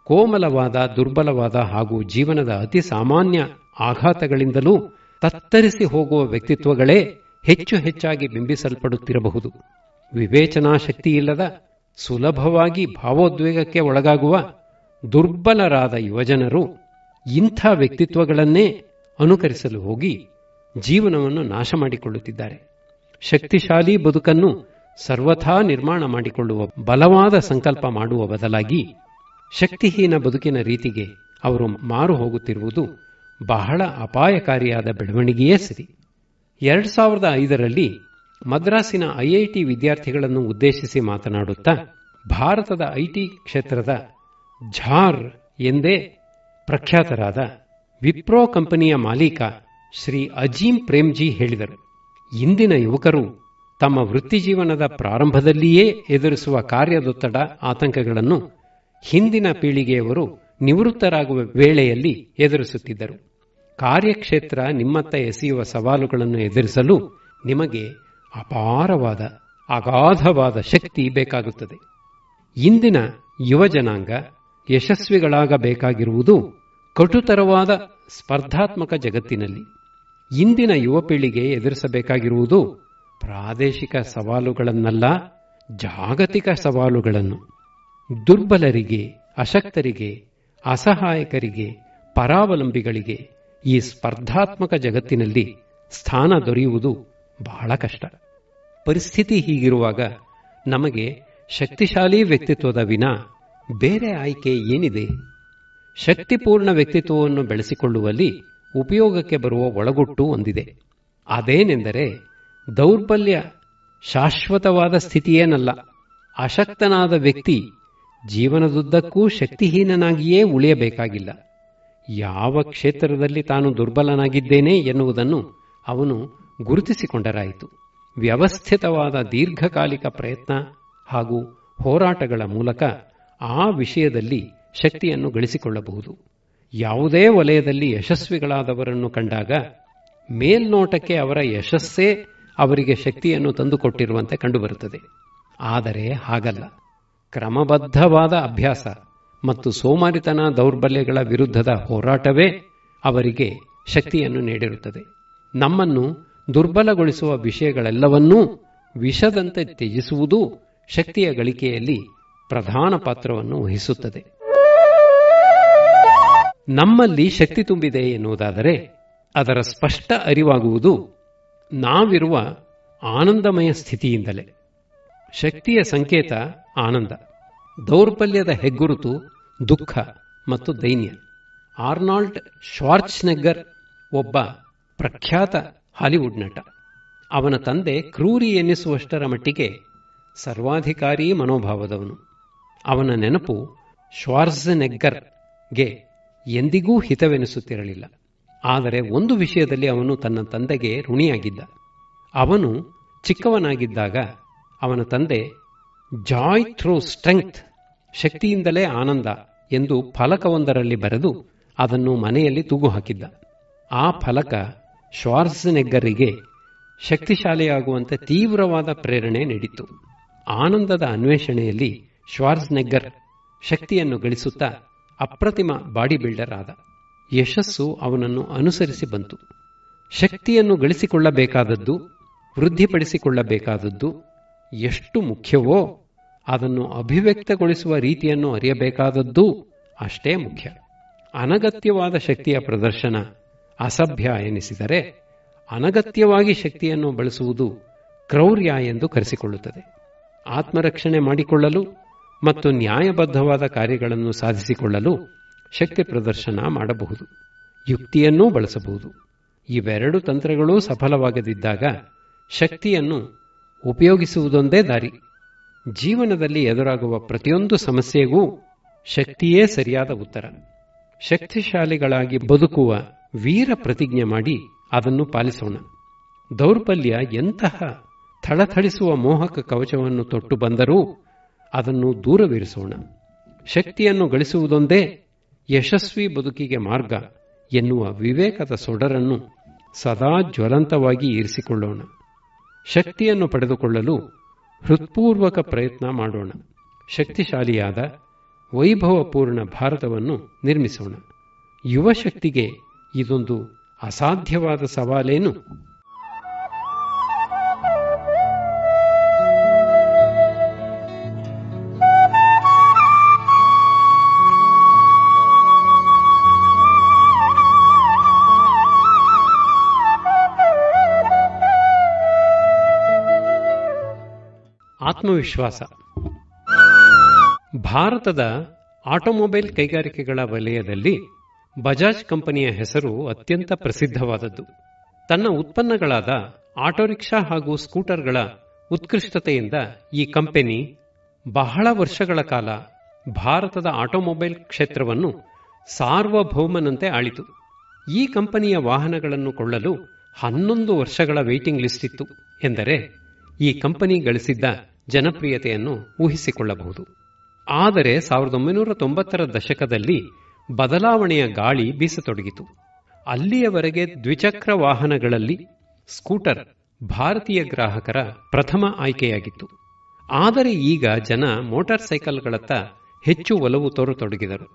ಕೋಮಲವಾದ, ದುರ್ಬಲವಾದ ಹಾಗೂ ಜೀವನದ ಅತಿ ಸಾಮಾನ್ಯ ಆಘಾತಗಳಿಂದಲೂ ತತ್ತರಿಸಿ ಹೋಗುವ ವ್ಯಕ್ತಿತ್ವಗಳೇ ಹೆಚ್ಚು ಹೆಚ್ಚಾಗಿ ಬಿಂಬಿಸಲ್ಪಡುತ್ತಿರಬಹುದು. ವಿವೇಚನಾ ಶಕ್ತಿಯಿಲ್ಲದ, ಸುಲಭವಾಗಿ ಭಾವೋದ್ವೇಗಕ್ಕೆ ಒಳಗಾಗುವ ದುರ್ಬಲರಾದ ಯುವಜನರು ಇಂಥ ವ್ಯಕ್ತಿತ್ವಗಳನ್ನೇ ಅನುಕರಿಸಲು ಹೋಗಿ ಜೀವನವನ್ನು ನಾಶ ಮಾಡಿಕೊಳ್ಳುತ್ತಿದ್ದಾರೆ. ಶಕ್ತಿಶಾಲಿ ಬದುಕನ್ನು ಸರ್ವಥಾ ನಿರ್ಮಾಣ ಮಾಡಿಕೊಳ್ಳುವ ಬಲವಾದ ಸಂಕಲ್ಪ ಮಾಡುವ ಬದಲಾಗಿ ಶಕ್ತಿಹೀನ ಬದುಕಿನ ರೀತಿಗೆ ಅವರು ಮಾರು ಹೋಗುತ್ತಿರುವುದು ಬಹಳ ಅಪಾಯಕಾರಿಯಾದ ಬೆಳವಣಿಗೆಯೇ ಸರಿ. 2005ರಲ್ಲಿ ಮದ್ರಾಸಿನ ಐಐಟಿ ವಿದ್ಯಾರ್ಥಿಗಳನ್ನು ಉದ್ದೇಶಿಸಿ ಮಾತನಾಡುತ್ತಾ ಭಾರತದ ಐಟಿ ಕ್ಷೇತ್ರದ ಝಾರ್ ಎಂದೇ ಪ್ರಖ್ಯಾತರಾದ ವಿಪ್ರೋ ಕಂಪನಿಯ ಮಾಲೀಕ ಶ್ರೀ ಅಜೀಂ ಪ್ರೇಮ್ಜಿ ಹೇಳಿದರು, ಇಂದಿನ ಯುವಕರು ತಮ್ಮ ವೃತ್ತಿಜೀವನದ ಪ್ರಾರಂಭದಲ್ಲಿಯೇ ಎದುರಿಸುವ ಕಾರ್ಯದೊತ್ತಡ ಆತಂಕಗಳನ್ನು ಹಿಂದಿನ ಪೀಳಿಗೆಯವರು ನಿವೃತ್ತರಾಗುವ ವೇಳೆಯಲ್ಲಿ ಎದುರಿಸುತ್ತಿದ್ದರು. ಕಾರ್ಯಕ್ಷೇತ್ರ ನಿಮ್ಮತ್ತ ಎಸೆಯುವ ಸವಾಲುಗಳನ್ನು ಎದುರಿಸಲು ನಿಮಗೆ ಅಪಾರವಾದ ಅಗಾಧವಾದ ಶಕ್ತಿ ಬೇಕಾಗುತ್ತದೆ. ಇಂದಿನ ಯುವಜನಾಂಗ ಯಶಸ್ವಿಗಳಾಗಬೇಕಾಗಿರುವುದು ಕಟುತರವಾದ ಸ್ಪರ್ಧಾತ್ಮಕ ಜಗತ್ತಿನಲ್ಲಿ. ಇಂದಿನ ಯುವ ಪೀಳಿಗೆ ಎದುರಿಸಬೇಕಾಗಿರುವುದು ಪ್ರಾದೇಶಿಕ ಸವಾಲುಗಳನ್ನಲ್ಲ, ಜಾಗತಿಕ ಸವಾಲುಗಳನ್ನು. ದುರ್ಬಲರಿಗೆ, ಅಶಕ್ತರಿಗೆ, ಅಸಹಾಯಕರಿಗೆ, ಪರಾವಲಂಬಿಗಳಿಗೆ ಈ ಸ್ಪರ್ಧಾತ್ಮಕ ಜಗತ್ತಿನಲ್ಲಿ ಸ್ಥಾನ ದೊರೆಯುವುದು ಬಹಳ ಕಷ್ಟ. ಪರಿಸ್ಥಿತಿ ಹೀಗಿರುವಾಗ ನಮಗೆ ಶಕ್ತಿಶಾಲಿ ವ್ಯಕ್ತಿತ್ವದ ವಿನಾ ಬೇರೆ ಆಯ್ಕೆ ಏನಿದೆ? ಶಕ್ತಿಪೂರ್ಣ ವ್ಯಕ್ತಿತ್ವವನ್ನು ಬೆಳೆಸಿಕೊಳ್ಳುವಲ್ಲಿ ಉಪಯೋಗಕ್ಕೆ ಬರುವ ಒಳಗುಟ್ಟು ಒಂದಿದೆ. ಅದೇನೆಂದರೆ, ದೌರ್ಬಲ್ಯ ಶಾಶ್ವತವಾದ ಸ್ಥಿತಿಯೇನಲ್ಲ. ಅಶಕ್ತನಾದ ವ್ಯಕ್ತಿ ಜೀವನದುದ್ದಕ್ಕೂ ಶಕ್ತಿಹೀನನಾಗಿಯೇ ಉಳಿಯಬೇಕಾಗಿಲ್ಲ. ಯಾವ ಕ್ಷೇತ್ರದಲ್ಲಿ ತಾನು ದುರ್ಬಲನಾಗಿದ್ದೇನೆ ಎನ್ನುವುದನ್ನು ಅವನು ಗುರುತಿಸಿಕೊಂಡರಾಯಿತು. ವ್ಯವಸ್ಥಿತವಾದ ದೀರ್ಘಕಾಲಿಕ ಪ್ರಯತ್ನ ಹಾಗೂ ಹೋರಾಟಗಳ ಮೂಲಕ ಆ ವಿಷಯದಲ್ಲಿ ಶಕ್ತಿಯನ್ನು ಗಳಿಸಿಕೊಳ್ಳಬಹುದು. ಯಾವುದೇ ವಲಯದಲ್ಲಿ ಯಶಸ್ವಿಗಳಾದವರನ್ನು ಕಂಡಾಗ ಮೇಲ್ನೋಟಕ್ಕೆ ಅವರ ಯಶಸ್ಸೇ ಅವರಿಗೆ ಶಕ್ತಿಯನ್ನು ತಂದುಕೊಟ್ಟಿರುವಂತೆ ಕಂಡುಬರುತ್ತದೆ. ಆದರೆ ಹಾಗಲ್ಲ. ಕ್ರಮಬದ್ಧವಾದ ಅಭ್ಯಾಸ ಮತ್ತು ಸೋಮಾರಿತನ ದೌರ್ಬಲ್ಯಗಳ ವಿರುದ್ಧದ ಹೋರಾಟವೇ ಅವರಿಗೆ ಶಕ್ತಿಯನ್ನು ನೀಡಿರುತ್ತದೆ. ನಮ್ಮನ್ನು ದುರ್ಬಲಗೊಳಿಸುವ ವಿಷಯಗಳೆಲ್ಲವನ್ನೂ ವಿಷದಂತೆ ತ್ಯಜಿಸುವುದೂ ಶಕ್ತಿಯ ಗಳಿಕೆಯಲ್ಲಿ ಪ್ರಧಾನ ಪಾತ್ರವನ್ನು ವಹಿಸುತ್ತದೆ. ನಮ್ಮಲ್ಲಿ ಶಕ್ತಿ ತುಂಬಿದೆ ಎನ್ನುವುದಾದರೆ ಅದರ ಸ್ಪಷ್ಟ ಅರಿವಾಗುವುದು ನಾವಿರುವ ಆನಂದಮಯ ಸ್ಥಿತಿಯಿಂದಲೇ. ಶಕ್ತಿಯ ಸಂಕೇತ ಆನಂದ, ದೌರ್ಬಲ್ಯದ ಹೆಗ್ಗುರುತು ದುಃಖ ಮತ್ತು ದೈನ್ಯ. ಆರ್ನಾಲ್ಡ್ ಶ್ವಾರ್ಜ್ನೆಗ್ಗರ್ ಒಬ್ಬ ಪ್ರಖ್ಯಾತ ಹಾಲಿವುಡ್ ನಟ. ಅವನ ತಂದೆ ಕ್ರೂರಿ ಎನ್ನಿಸುವಷ್ಟರ ಮಟ್ಟಿಗೆ ಸರ್ವಾಧಿಕಾರಿ ಮನೋಭಾವದವನು. ಅವನ ನೆನಪು ಶ್ವಾರ್ಜ್ನೆಗ್ಗರ್ಗೆ ಎಂದಿಗೂ ಹಿತವೆನಿಸುತ್ತಿರಲಿಲ್ಲ. ಆದರೆ ಒಂದು ವಿಷಯದಲ್ಲಿ ಅವನು ತನ್ನ ತಂದೆಗೆ ಋಣಿಯಾಗಿದ್ದ. ಅವನು ಚಿಕ್ಕವನಾಗಿದ್ದಾಗ ಅವನ ತಂದೆ ಜಾಯ್ ಥ್ರೂ ಸ್ಟ್ರೆಂಗ್ತ್, ಶಕ್ತಿಯಿಂದಲೇ ಆನಂದ ಎಂದು ಫಲಕವೊಂದರಲ್ಲಿ ಬರೆದು ಅದನ್ನು ಮನೆಯಲ್ಲಿ ತೂಗು ಹಾಕಿದ್ದ. ಆ ಫಲಕ ಶ್ವಾರ್ಜ್ನೆಗ್ಗರಿಗೆ ಶಕ್ತಿಶಾಲಿಯಾಗುವಂತೆ ತೀವ್ರವಾದ ಪ್ರೇರಣೆ ನೀಡಿತು. ಆನಂದದ ಅನ್ವೇಷಣೆಯಲ್ಲಿ ಶ್ವಾರ್ಜ್ನೆಗ್ಗರ್ ಶಕ್ತಿಯನ್ನು ಗಳಿಸುತ್ತಾ ಅಪ್ರತಿಮ ಬಾಡಿ ಬಿಲ್ಡರ್ ಆದ. ಯಶಸ್ಸು ಅವನನ್ನು ಅನುಸರಿಸಿ ಬಂತು. ಶಕ್ತಿಯನ್ನು ಗಳಿಸಿಕೊಳ್ಳಬೇಕಾದದ್ದು, ವೃದ್ಧಿಪಡಿಸಿಕೊಳ್ಳಬೇಕಾದದ್ದು ಎಷ್ಟು ಮುಖ್ಯವೋ ಅದನ್ನು ಅಭಿವ್ಯಕ್ತಗೊಳಿಸುವ ರೀತಿಯನ್ನು ಅರಿಯಬೇಕಾದದ್ದು ಅಷ್ಟೇ ಮುಖ್ಯ. ಅನಗತ್ಯವಾದ ಶಕ್ತಿಯ ಪ್ರದರ್ಶನ ಅಸಭ್ಯ ಎನಿಸಿದರೆ ಅನಗತ್ಯವಾಗಿ ಶಕ್ತಿಯನ್ನು ಬಳಸುವುದು ಕ್ರೌರ್ಯ ಎಂದು ಕರೆಸಿಕೊಳ್ಳುತ್ತದೆ. ಆತ್ಮರಕ್ಷಣೆ ಮಾಡಿಕೊಳ್ಳಲು ಮತ್ತು ನ್ಯಾಯಬದ್ಧವಾದ ಕಾರ್ಯಗಳನ್ನು ಸಾಧಿಸಿಕೊಳ್ಳಲು ಶಕ್ತಿ ಪ್ರದರ್ಶನ ಮಾಡಬಹುದು, ಯುಕ್ತಿಯನ್ನೂ ಬಳಸಬಹುದು. ಇವೆರಡು ತಂತ್ರಗಳೂ ಸಫಲವಾಗದಿದ್ದಾಗ ಶಕ್ತಿಯನ್ನು ಉಪಯೋಗಿಸುವುದೊಂದೇ ದಾರಿ. ಜೀವನದಲ್ಲಿ ಎದುರಾಗುವ ಪ್ರತಿಯೊಂದು ಸಮಸ್ಯೆಗೂ ಶಕ್ತಿಯೇ ಸರಿಯಾದ ಉತ್ತರ. ಶಕ್ತಿಶಾಲಿಗಳಾಗಿ ಬದುಕುವ ವೀರ ಪ್ರತಿಜ್ಞೆ ಮಾಡಿ ಅದನ್ನು ಪಾಲಿಸೋಣ. ದೌರ್ಬಲ್ಯ ಎಂತಹ ಥಳಥಳಿಸುವ ಮೋಹಕ ಕವಚವನ್ನು ತೊಟ್ಟು ಬಂದರೂ ಅದನ್ನು ದೂರವಿರಿಸೋಣ. ಶಕ್ತಿಯನ್ನು ಗಳಿಸುವುದೊಂದೇ ಯಶಸ್ವಿ ಬದುಕಿಗೆ ಮಾರ್ಗ ಎನ್ನುವ ವಿವೇಕದ ಸೊಡರನ್ನು ಸದಾ ಜ್ವಲಂತವಾಗಿ ಇರಿಸಿಕೊಳ್ಳೋಣ. ಶಕ್ತಿಯನ್ನು ಪಡೆದುಕೊಳ್ಳಲು ಹೃತ್ಪೂರ್ವಕ ಪ್ರಯತ್ನ ಮಾಡೋಣ. ಶಕ್ತಿಶಾಲಿಯಾದ ವೈಭವಪೂರ್ಣ ಭಾರತವನ್ನು ನಿರ್ಮಿಸೋಣ. ಯುವ ಶಕ್ತಿಗೆ ಇದೊಂದು ಅಸಾಧ್ಯವಾದ ಸವಾಲೇನು? ಆತ್ಮವಿಶ್ವಾಸ. ಭಾರತದ ಆಟೋಮೊಬೈಲ್ ಕೈಗಾರಿಕೆಗಳ ವಲಯದಲ್ಲಿ ಬಜಾಜ್ ಕಂಪನಿಯ ಹೆಸರು ಅತ್ಯಂತ ಪ್ರಸಿದ್ಧವಾದದ್ದು. ತನ್ನ ಉತ್ಪನ್ನಗಳಾದ ಆಟೋ ರಿಕ್ಷಾ ಹಾಗೂ ಸ್ಕೂಟರ್ಗಳ ಉತ್ಕೃಷ್ಟತೆಯಿಂದ ಈ ಕಂಪನಿ ಬಹಳ ವರ್ಷಗಳ ಕಾಲ ಭಾರತದ ಆಟೋಮೊಬೈಲ್ ಕ್ಷೇತ್ರವನ್ನು ಸಾರ್ವಭೌಮನಂತೆ ಆಳಿತು. ಈ ಕಂಪನಿಯ ವಾಹನಗಳನ್ನು ಕೊಳ್ಳಲು 11 ವರ್ಷಗಳ ವೇಟಿಂಗ್ ಲಿಸ್ಟ್ ಇತ್ತು ಎಂದರೆ ಈ ಕಂಪನಿ ಗಳಿಸಿದ್ದ ಜನಪ್ರಿಯತೆಯನ್ನು ಊಹಿಸಿಕೊಳ್ಳಬಹುದು. ಆದರೆ 1990ರ ದಶಕದಲ್ಲಿ ಬದಲಾವಣೆಯ ಗಾಳಿ ಬೀಸತೊಡಗಿತು. ಅಲ್ಲಿಯವರೆಗೆ ದ್ವಿಚಕ್ರ ವಾಹನಗಳಲ್ಲಿ ಸ್ಕೂಟರ್ ಭಾರತೀಯ ಗ್ರಾಹಕರ ಪ್ರಥಮ ಆಯ್ಕೆಯಾಗಿತ್ತು. ಆದರೆ ಈಗ ಜನ ಮೋಟಾರ್ ಸೈಕಲ್ಗಳತ್ತ ಹೆಚ್ಚು ಒಲವು ತೋರತೊಡಗಿದರು.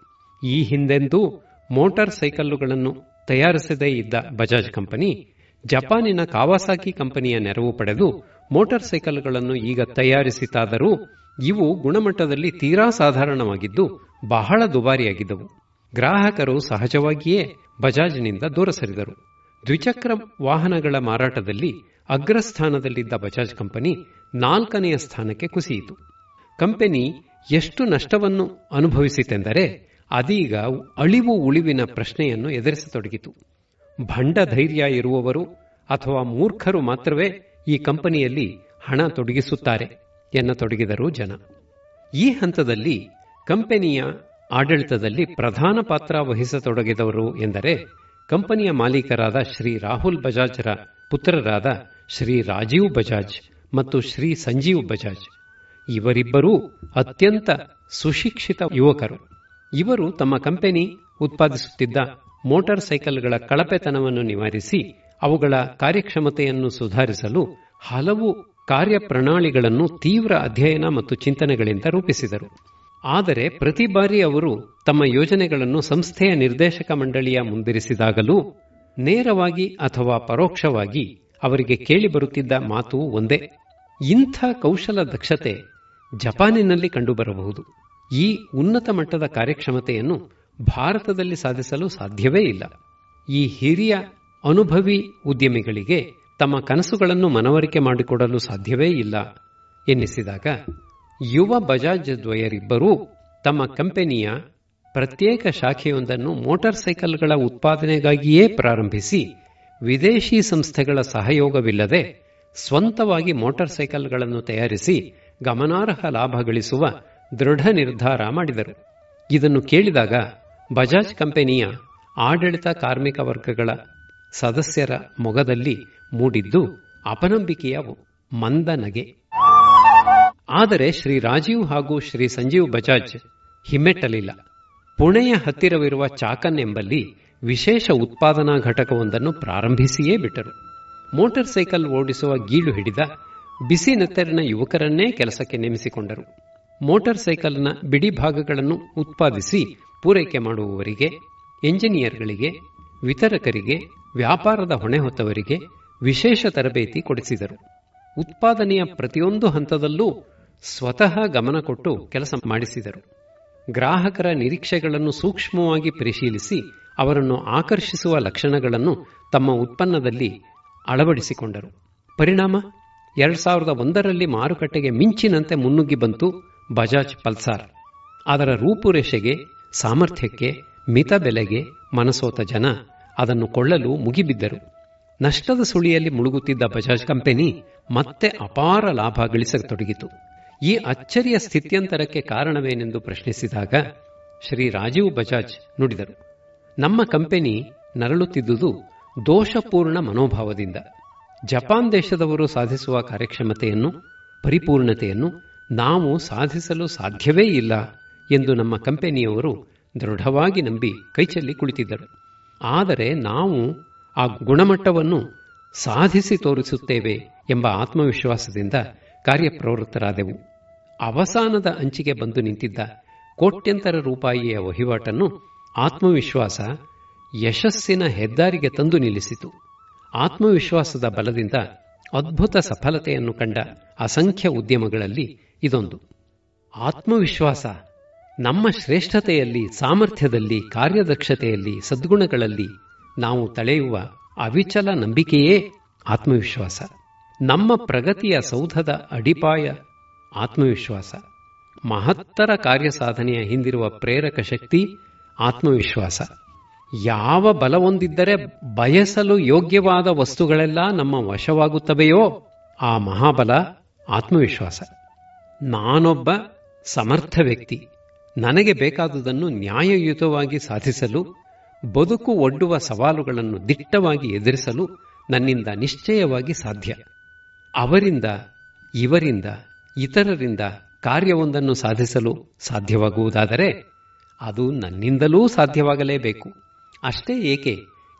ಈ ಹಿಂದೆಂದೂ ಮೋಟಾರ್ ಸೈಕಲ್ಲುಗಳನ್ನು ತಯಾರಿಸದೇ ಇದ್ದ ಬಜಾಜ್ ಕಂಪನಿ ಜಪಾನಿನ ಕಾವಾಸಾಕಿ ಕಂಪನಿಯ ನೆರವು ಪಡೆದು ಮೋಟಾರ್ ಸೈಕಲ್ಗಳನ್ನು ಈಗ ತಯಾರಿಸಿತಾದರೂ ಇವು ಗುಣಮಟ್ಟದಲ್ಲಿ ತೀರಾ ಸಾಧಾರಣವಾಗಿದ್ದು ಬಹಳ ದುಬಾರಿಯಾಗಿದ್ದವು. ಗ್ರಾಹಕರು ಸಹಜವಾಗಿಯೇ ಬಜಾಜ್ನಿಂದ ದೂರ ಸರಿದರು. ದ್ವಿಚಕ್ರ ವಾಹನಗಳ ಮಾರಾಟದಲ್ಲಿ ಅಗ್ರಸ್ಥಾನದಲ್ಲಿದ್ದ ಬಜಾಜ್ ಕಂಪನಿ 4ನೇ ಸ್ಥಾನಕ್ಕೆ ಕುಸಿಯಿತು. ಕಂಪನಿ ಎಷ್ಟು ನಷ್ಟವನ್ನು ಅನುಭವಿಸಿತೆಂದರೆ ಅದೀಗ ಅಳಿವು ಉಳಿವಿನ ಪ್ರಶ್ನೆಯನ್ನು ಎದುರಿಸತೊಡಗಿತು. ಭಂಡ ಧೈರ್ಯ ಇರುವವರು ಅಥವಾ ಮೂರ್ಖರು ಮಾತ್ರವೇ ಈ ಕಂಪನಿಯಲ್ಲಿ ಹಣ ತೊಡಗಿಸುತ್ತಾರೆ ಎನ್ನತೊಡಗಿದರು ಜನ. ಈ ಹಂತದಲ್ಲಿ ಕಂಪನಿಯ ಆಡಳಿತದಲ್ಲಿ ಪ್ರಧಾನ ಪಾತ್ರ ವಹಿಸತೊಡಗಿದವರು ಎಂದರೆ ಕಂಪನಿಯ ಮಾಲೀಕರಾದ ಶ್ರೀ ರಾಹುಲ್ ಬಜಾಜ್ರ ಪುತ್ರರಾದ ಶ್ರೀ ರಾಜೀವ್ ಬಜಾಜ್ ಮತ್ತು ಶ್ರೀ ಸಂಜೀವ್ ಬಜಾಜ್. ಇವರಿಬ್ಬರೂ ಅತ್ಯಂತ ಸುಶಿಕ್ಷಿತ ಯುವಕರು. ಇವರು ತಮ್ಮ ಕಂಪನಿ ಉತ್ಪಾದಿಸುತ್ತಿದ್ದ ಮೋಟಾರ್ ಸೈಕಲ್ಗಳ ಕಳಪೆತನವನ್ನು ನಿವಾರಿಸಿ ಅವುಗಳ ಕಾರ್ಯಕ್ಷಮತೆಯನ್ನು ಸುಧಾರಿಸಲು ಹಲವು ಕಾರ್ಯಪ್ರಣಾಳಿಗಳನ್ನು ತೀವ್ರ ಅಧ್ಯಯನ ಮತ್ತು ಚಿಂತನೆಗಳಿಂದ ರೂಪಿಸಿದರು. ಆದರೆ ಪ್ರತಿ ಬಾರಿ ಅವರು ತಮ್ಮ ಯೋಜನೆಗಳನ್ನು ಸಂಸ್ಥೆಯ ನಿರ್ದೇಶಕ ಮಂಡಳಿಯ ಮುಂದಿರಿಸಿದಾಗಲೂ ನೇರವಾಗಿ ಅಥವಾ ಪರೋಕ್ಷವಾಗಿ ಅವರಿಗೆ ಕೇಳಿಬರುತ್ತಿದ್ದ ಮಾತು ಒಂದೇ: ಇಂಥ ಕೌಶಲ ದಕ್ಷತೆ ಜಪಾನಿನಲ್ಲಿ ಕಂಡುಬರಬಹುದು. ಈ ಉನ್ನತ ಮಟ್ಟದ ಕಾರ್ಯಕ್ಷಮತೆಯನ್ನು ಭಾರತದಲ್ಲಿ ಸಾಧಿಸಲು ಸಾಧ್ಯವೇ ಇಲ್ಲ. ಈ ಹಿರಿಯ ಅನುಭವಿ ಉದ್ಯಮಿಗಳಿಗೆ ತಮ್ಮ ಕನಸುಗಳನ್ನು ಮನವರಿಕೆ ಮಾಡಿಕೊಡಲು ಸಾಧ್ಯವೇ ಇಲ್ಲ ಎನ್ನಿಸಿದಾಗ ಯುವ ಬಜಾಜ್ ದ್ವಯರಿಬ್ಬರೂ ತಮ್ಮ ಕಂಪನಿಯ ಪ್ರತ್ಯೇಕ ಶಾಖೆಯೊಂದನ್ನು ಮೋಟಾರ್ ಸೈಕಲ್ಗಳ ಉತ್ಪಾದನೆಗಾಗಿಯೇ ಪ್ರಾರಂಭಿಸಿ ವಿದೇಶಿ ಸಂಸ್ಥೆಗಳ ಸಹಯೋಗವಿಲ್ಲದೆ ಸ್ವಂತವಾಗಿ ಮೋಟಾರ್ ಸೈಕಲ್ಗಳನ್ನು ತಯಾರಿಸಿ ಗಮನಾರ್ಹ ಲಾಭ ಗಳಿಸುವ ದೃಢ ನಿರ್ಧಾರ ಮಾಡಿದರು. ಇದನ್ನು ಕೇಳಿದಾಗ ಬಜಾಜ್ ಕಂಪನಿಯ ಆಡಳಿತ ಕಾರ್ಮಿಕ ವರ್ಗಗಳ ಸದಸ್ಯರ ಮೊಗದಲ್ಲಿ ಮೂಡಿದ್ದು ಅಪನಂಬಿಕೆಯ ಮಂದ ನಗೆ. ಆದರೆ ಶ್ರೀ ರಾಜೀವ್ ಹಾಗೂ ಶ್ರೀ ಸಂಜೀವ್ ಬಜಾಜ್ ಹಿಮ್ಮೆಟ್ಟಲಿಲ್ಲ. ಪುಣೆಯ ಹತ್ತಿರವಿರುವ ಚಾಕನ್ ಎಂಬಲ್ಲಿ ವಿಶೇಷ ಉತ್ಪಾದನಾ ಘಟಕವೊಂದನ್ನು ಪ್ರಾರಂಭಿಸಿಯೇ ಬಿಟ್ಟರು. ಮೋಟಾರ್ ಸೈಕಲ್ ಓಡಿಸುವ ಗೀಳು ಹಿಡಿದ ಬಿಸಿ ನೆತ್ತರಿನ ಯುವಕರನ್ನೇ ಕೆಲಸಕ್ಕೆ ನೇಮಿಸಿಕೊಂಡರು. ಮೋಟಾರ್ ಸೈಕಲ್ನ ಬಿಡಿ ಭಾಗಗಳನ್ನು ಉತ್ಪಾದಿಸಿ ಪೂರೈಕೆ ಮಾಡುವವರಿಗೆ, ಎಂಜಿನಿಯರ್ಗಳಿಗೆ, ವಿತರಕರಿಗೆ, ವ್ಯಾಪಾರದ ಹೊಣೆ ಹೊತ್ತವರಿಗೆ ವಿಶೇಷ ತರಬೇತಿ ಕೊಡಿಸಿದರು. ಉತ್ಪಾದನೆಯ ಪ್ರತಿಯೊಂದು ಹಂತದಲ್ಲೂ ಸ್ವತಃ ಗಮನ ಕೊಟ್ಟು ಕೆಲಸ ಮಾಡಿಸಿದರು. ಗ್ರಾಹಕರ ನಿರೀಕ್ಷೆಗಳನ್ನು ಸೂಕ್ಷ್ಮವಾಗಿ ಪರಿಶೀಲಿಸಿ ಅವರನ್ನು ಆಕರ್ಷಿಸುವ ಲಕ್ಷಣಗಳನ್ನು ತಮ್ಮ ಉತ್ಪನ್ನದಲ್ಲಿ ಅಳವಡಿಸಿಕೊಂಡರು. ಪರಿಣಾಮ 2001ರಲ್ಲಿ ಮಾರುಕಟ್ಟೆಗೆ ಮಿಂಚಿನಂತೆ ಮುನ್ನುಗ್ಗಿ ಬಂತು ಬಜಾಜ್ ಪಲ್ಸಾರ್. ಅದರ ರೂಪುರೇಷೆಗೆ, ಸಾಮರ್ಥ್ಯಕ್ಕೆ, ಮಿತ ಬೆಲೆಗೆ ಮನಸೋತ ಜನ ಅದನ್ನು ಕೊಳ್ಳಲು ಮುಗಿಬಿದ್ದರು. ನಷ್ಟದ ಸುಳಿಯಲ್ಲಿ ಮುಳುಗುತ್ತಿದ್ದ ಬಜಾಜ್ ಕಂಪನಿ ಮತ್ತೆ ಅಪಾರ ಲಾಭ ಗಳಿಸತೊಡಗಿತು. ಈ ಅಚ್ಚರಿಯ ಸ್ಥಿತ್ಯಂತರಕ್ಕೆ ಕಾರಣವೇನೆಂದು ಪ್ರಶ್ನಿಸಿದಾಗ ಶ್ರೀ ರಾಜೀವ್ ಬಜಾಜ್ ನುಡಿದರು: ನಮ್ಮ ಕಂಪನಿ ನರಳುತ್ತಿದ್ದುದು ದೋಷಪೂರ್ಣ ಮನೋಭಾವದಿಂದ. ಜಪಾನ್ ದೇಶದವರು ಸಾಧಿಸುವ ಕಾರ್ಯಕ್ಷಮತೆಯನ್ನು, ಪರಿಪೂರ್ಣತೆಯನ್ನು ನಾವು ಸಾಧಿಸಲು ಸಾಧ್ಯವೇ ಇಲ್ಲ ಎಂದು ನಮ್ಮ ಕಂಪನಿಯವರು ದೃಢವಾಗಿ ನಂಬಿ ಕೈಚೆಲ್ಲಿ ಕುಳಿತಿದ್ದರು. ಆದರೆ ನಾವು ಆ ಗುಣಮಟ್ಟವನ್ನು ಸಾಧಿಸಿ ತೋರಿಸುತ್ತೇವೆ ಎಂಬ ಆತ್ಮವಿಶ್ವಾಸದಿಂದ ಕಾರ್ಯಪ್ರವೃತ್ತರಾದೆವು. ಅವಸಾನದ ಅಂಚಿಗೆ ಬಂದು ನಿಂತಿದ್ದ ಕೋಟ್ಯಂತರ ರೂಪಾಯಿಯ ವಹಿವಾಟನ್ನು ಆತ್ಮವಿಶ್ವಾಸ ಯಶಸ್ಸಿನ ಹೆದ್ದಾರಿಗೆ ತಂದು ನಿಲ್ಲಿಸಿತು. ಆತ್ಮವಿಶ್ವಾಸದ ಬಲದಿಂದ ಅದ್ಭುತ ಸಫಲತೆಯನ್ನು ಕಂಡ ಅಸಂಖ್ಯ ಉದ್ಯಮಗಳಲ್ಲಿ ಇದೊಂದು. ಆತ್ಮವಿಶ್ವಾಸ ನಮ್ಮ ಶ್ರೇಷ್ಠತೆಯಲ್ಲಿ, ಸಾಮರ್ಥ್ಯದಲ್ಲಿ, ಕಾರ್ಯದಕ್ಷತೆಯಲ್ಲಿ, ಸದ್ಗುಣಗಳಲ್ಲಿ ನಾವು ತಳೆಯುವ ಅವಿಚಲ ನಂಬಿಕೆಯೇ ಆತ್ಮವಿಶ್ವಾಸ. ನಮ್ಮ ಪ್ರಗತಿಯ ಸೌಧದ ಅಡಿಪಾಯ ಆತ್ಮವಿಶ್ವಾಸ. ಮಹತ್ತರ ಕಾರ್ಯ ಸಾಧನೆಯ ಹಿಂದಿರುವ ಪ್ರೇರಕ ಶಕ್ತಿ ಆತ್ಮವಿಶ್ವಾಸ. ಯಾವ ಬಲವೊಂದಿದ್ದರೆ ಬಯಸಲು ಯೋಗ್ಯವಾದ ವಸ್ತುಗಳೆಲ್ಲ ನಮ್ಮ ವಶವಾಗುತ್ತವೆಯೋ ಆ ಮಹಾಬಲ ಆತ್ಮವಿಶ್ವಾಸ. ನಾನೊಬ್ಬ ಸಮರ್ಥ ವ್ಯಕ್ತಿ, ನನಗೆ ಬೇಕಾದುದನ್ನು ನ್ಯಾಯಯುತವಾಗಿ ಸಾಧಿಸಲು, ಬದುಕು ಒಡ್ಡುವ ಸವಾಲುಗಳನ್ನು ದಿಟ್ಟವಾಗಿ ಎದುರಿಸಲು ನನ್ನಿಂದ ನಿಶ್ಚಯವಾಗಿ ಸಾಧ್ಯ. ಅವರಿಂದ, ಇವರಿಂದ, ಇತರರಿಂದ ಕಾರ್ಯವೊಂದನ್ನು ಸಾಧಿಸಲು ಸಾಧ್ಯವಾಗುವುದಾದರೆ ಅದು ನನ್ನಿಂದಲೂ ಸಾಧ್ಯವಾಗಲೇಬೇಕು. ಅಷ್ಟೇ ಏಕೆ,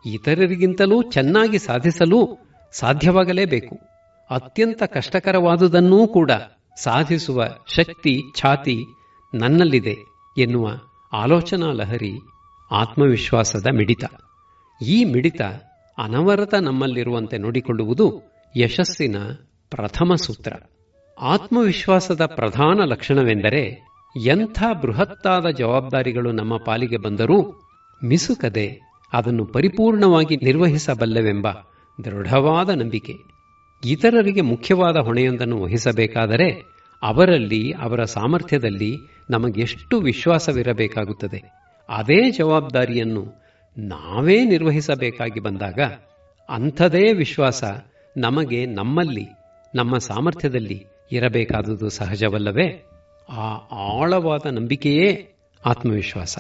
ಇತರರಿಗಿಂತಲೂ ಚೆನ್ನಾಗಿ ಸಾಧಿಸಲು ಸಾಧ್ಯವಾಗಲೇಬೇಕು. ಅತ್ಯಂತ ಕಷ್ಟಕರವಾದುದನ್ನೂ ಕೂಡ ಸಾಧಿಸುವ ಶಕ್ತಿ, ಛಾತಿ ನನ್ನಲ್ಲಿದೆ ಎನ್ನುವ ಆಲೋಚನಾ ಲಹರಿ ಆತ್ಮವಿಶ್ವಾಸದ ಮಿಡಿತ. ಈ ಮಿಡಿತ ಅನವರತ ನಮ್ಮಲ್ಲಿರುವಂತೆ ನೋಡಿಕೊಳ್ಳುವುದು ಯಶಸ್ಸಿನ ಪ್ರಥಮ ಸೂತ್ರ. ಆತ್ಮವಿಶ್ವಾಸದ ಪ್ರಧಾನ ಲಕ್ಷಣವೆಂದರೆ ಎಂಥ ಬೃಹತ್ತಾದ ಜವಾಬ್ದಾರಿಗಳು ನಮ್ಮ ಪಾಲಿಗೆ ಬಂದರೂ ಮಿಸುಕದೆ ಅದನ್ನು ಪರಿಪೂರ್ಣವಾಗಿ ನಿರ್ವಹಿಸಬಲ್ಲೆವೆಂಬ ದೃಢವಾದ ನಂಬಿಕೆ. ಇತರರಿಗೆ ಮುಖ್ಯವಾದ ಹೊಣೆಯೊಂದನ್ನು ವಹಿಸಬೇಕಾದರೆ ಅವರಲ್ಲಿ, ಅವರ ಸಾಮರ್ಥ್ಯದಲ್ಲಿ ನಮಗೆಷ್ಟು ವಿಶ್ವಾಸವಿರಬೇಕಾಗುತ್ತದೆ. ಅದೇ ಜವಾಬ್ದಾರಿಯನ್ನು ನಾವೇ ನಿರ್ವಹಿಸಬೇಕಾಗಿ ಬಂದಾಗ ಅಂಥದೇ ವಿಶ್ವಾಸ ನಮಗೆ, ನಮ್ಮಲ್ಲಿ, ನಮ್ಮ ಸಾಮರ್ಥ್ಯದಲ್ಲಿ ಇರಬೇಕಾದುದು ಸಹಜವಲ್ಲವೇ? ಆ ಆಳವಾದ ನಂಬಿಕೆಯೇ ಆತ್ಮವಿಶ್ವಾಸ.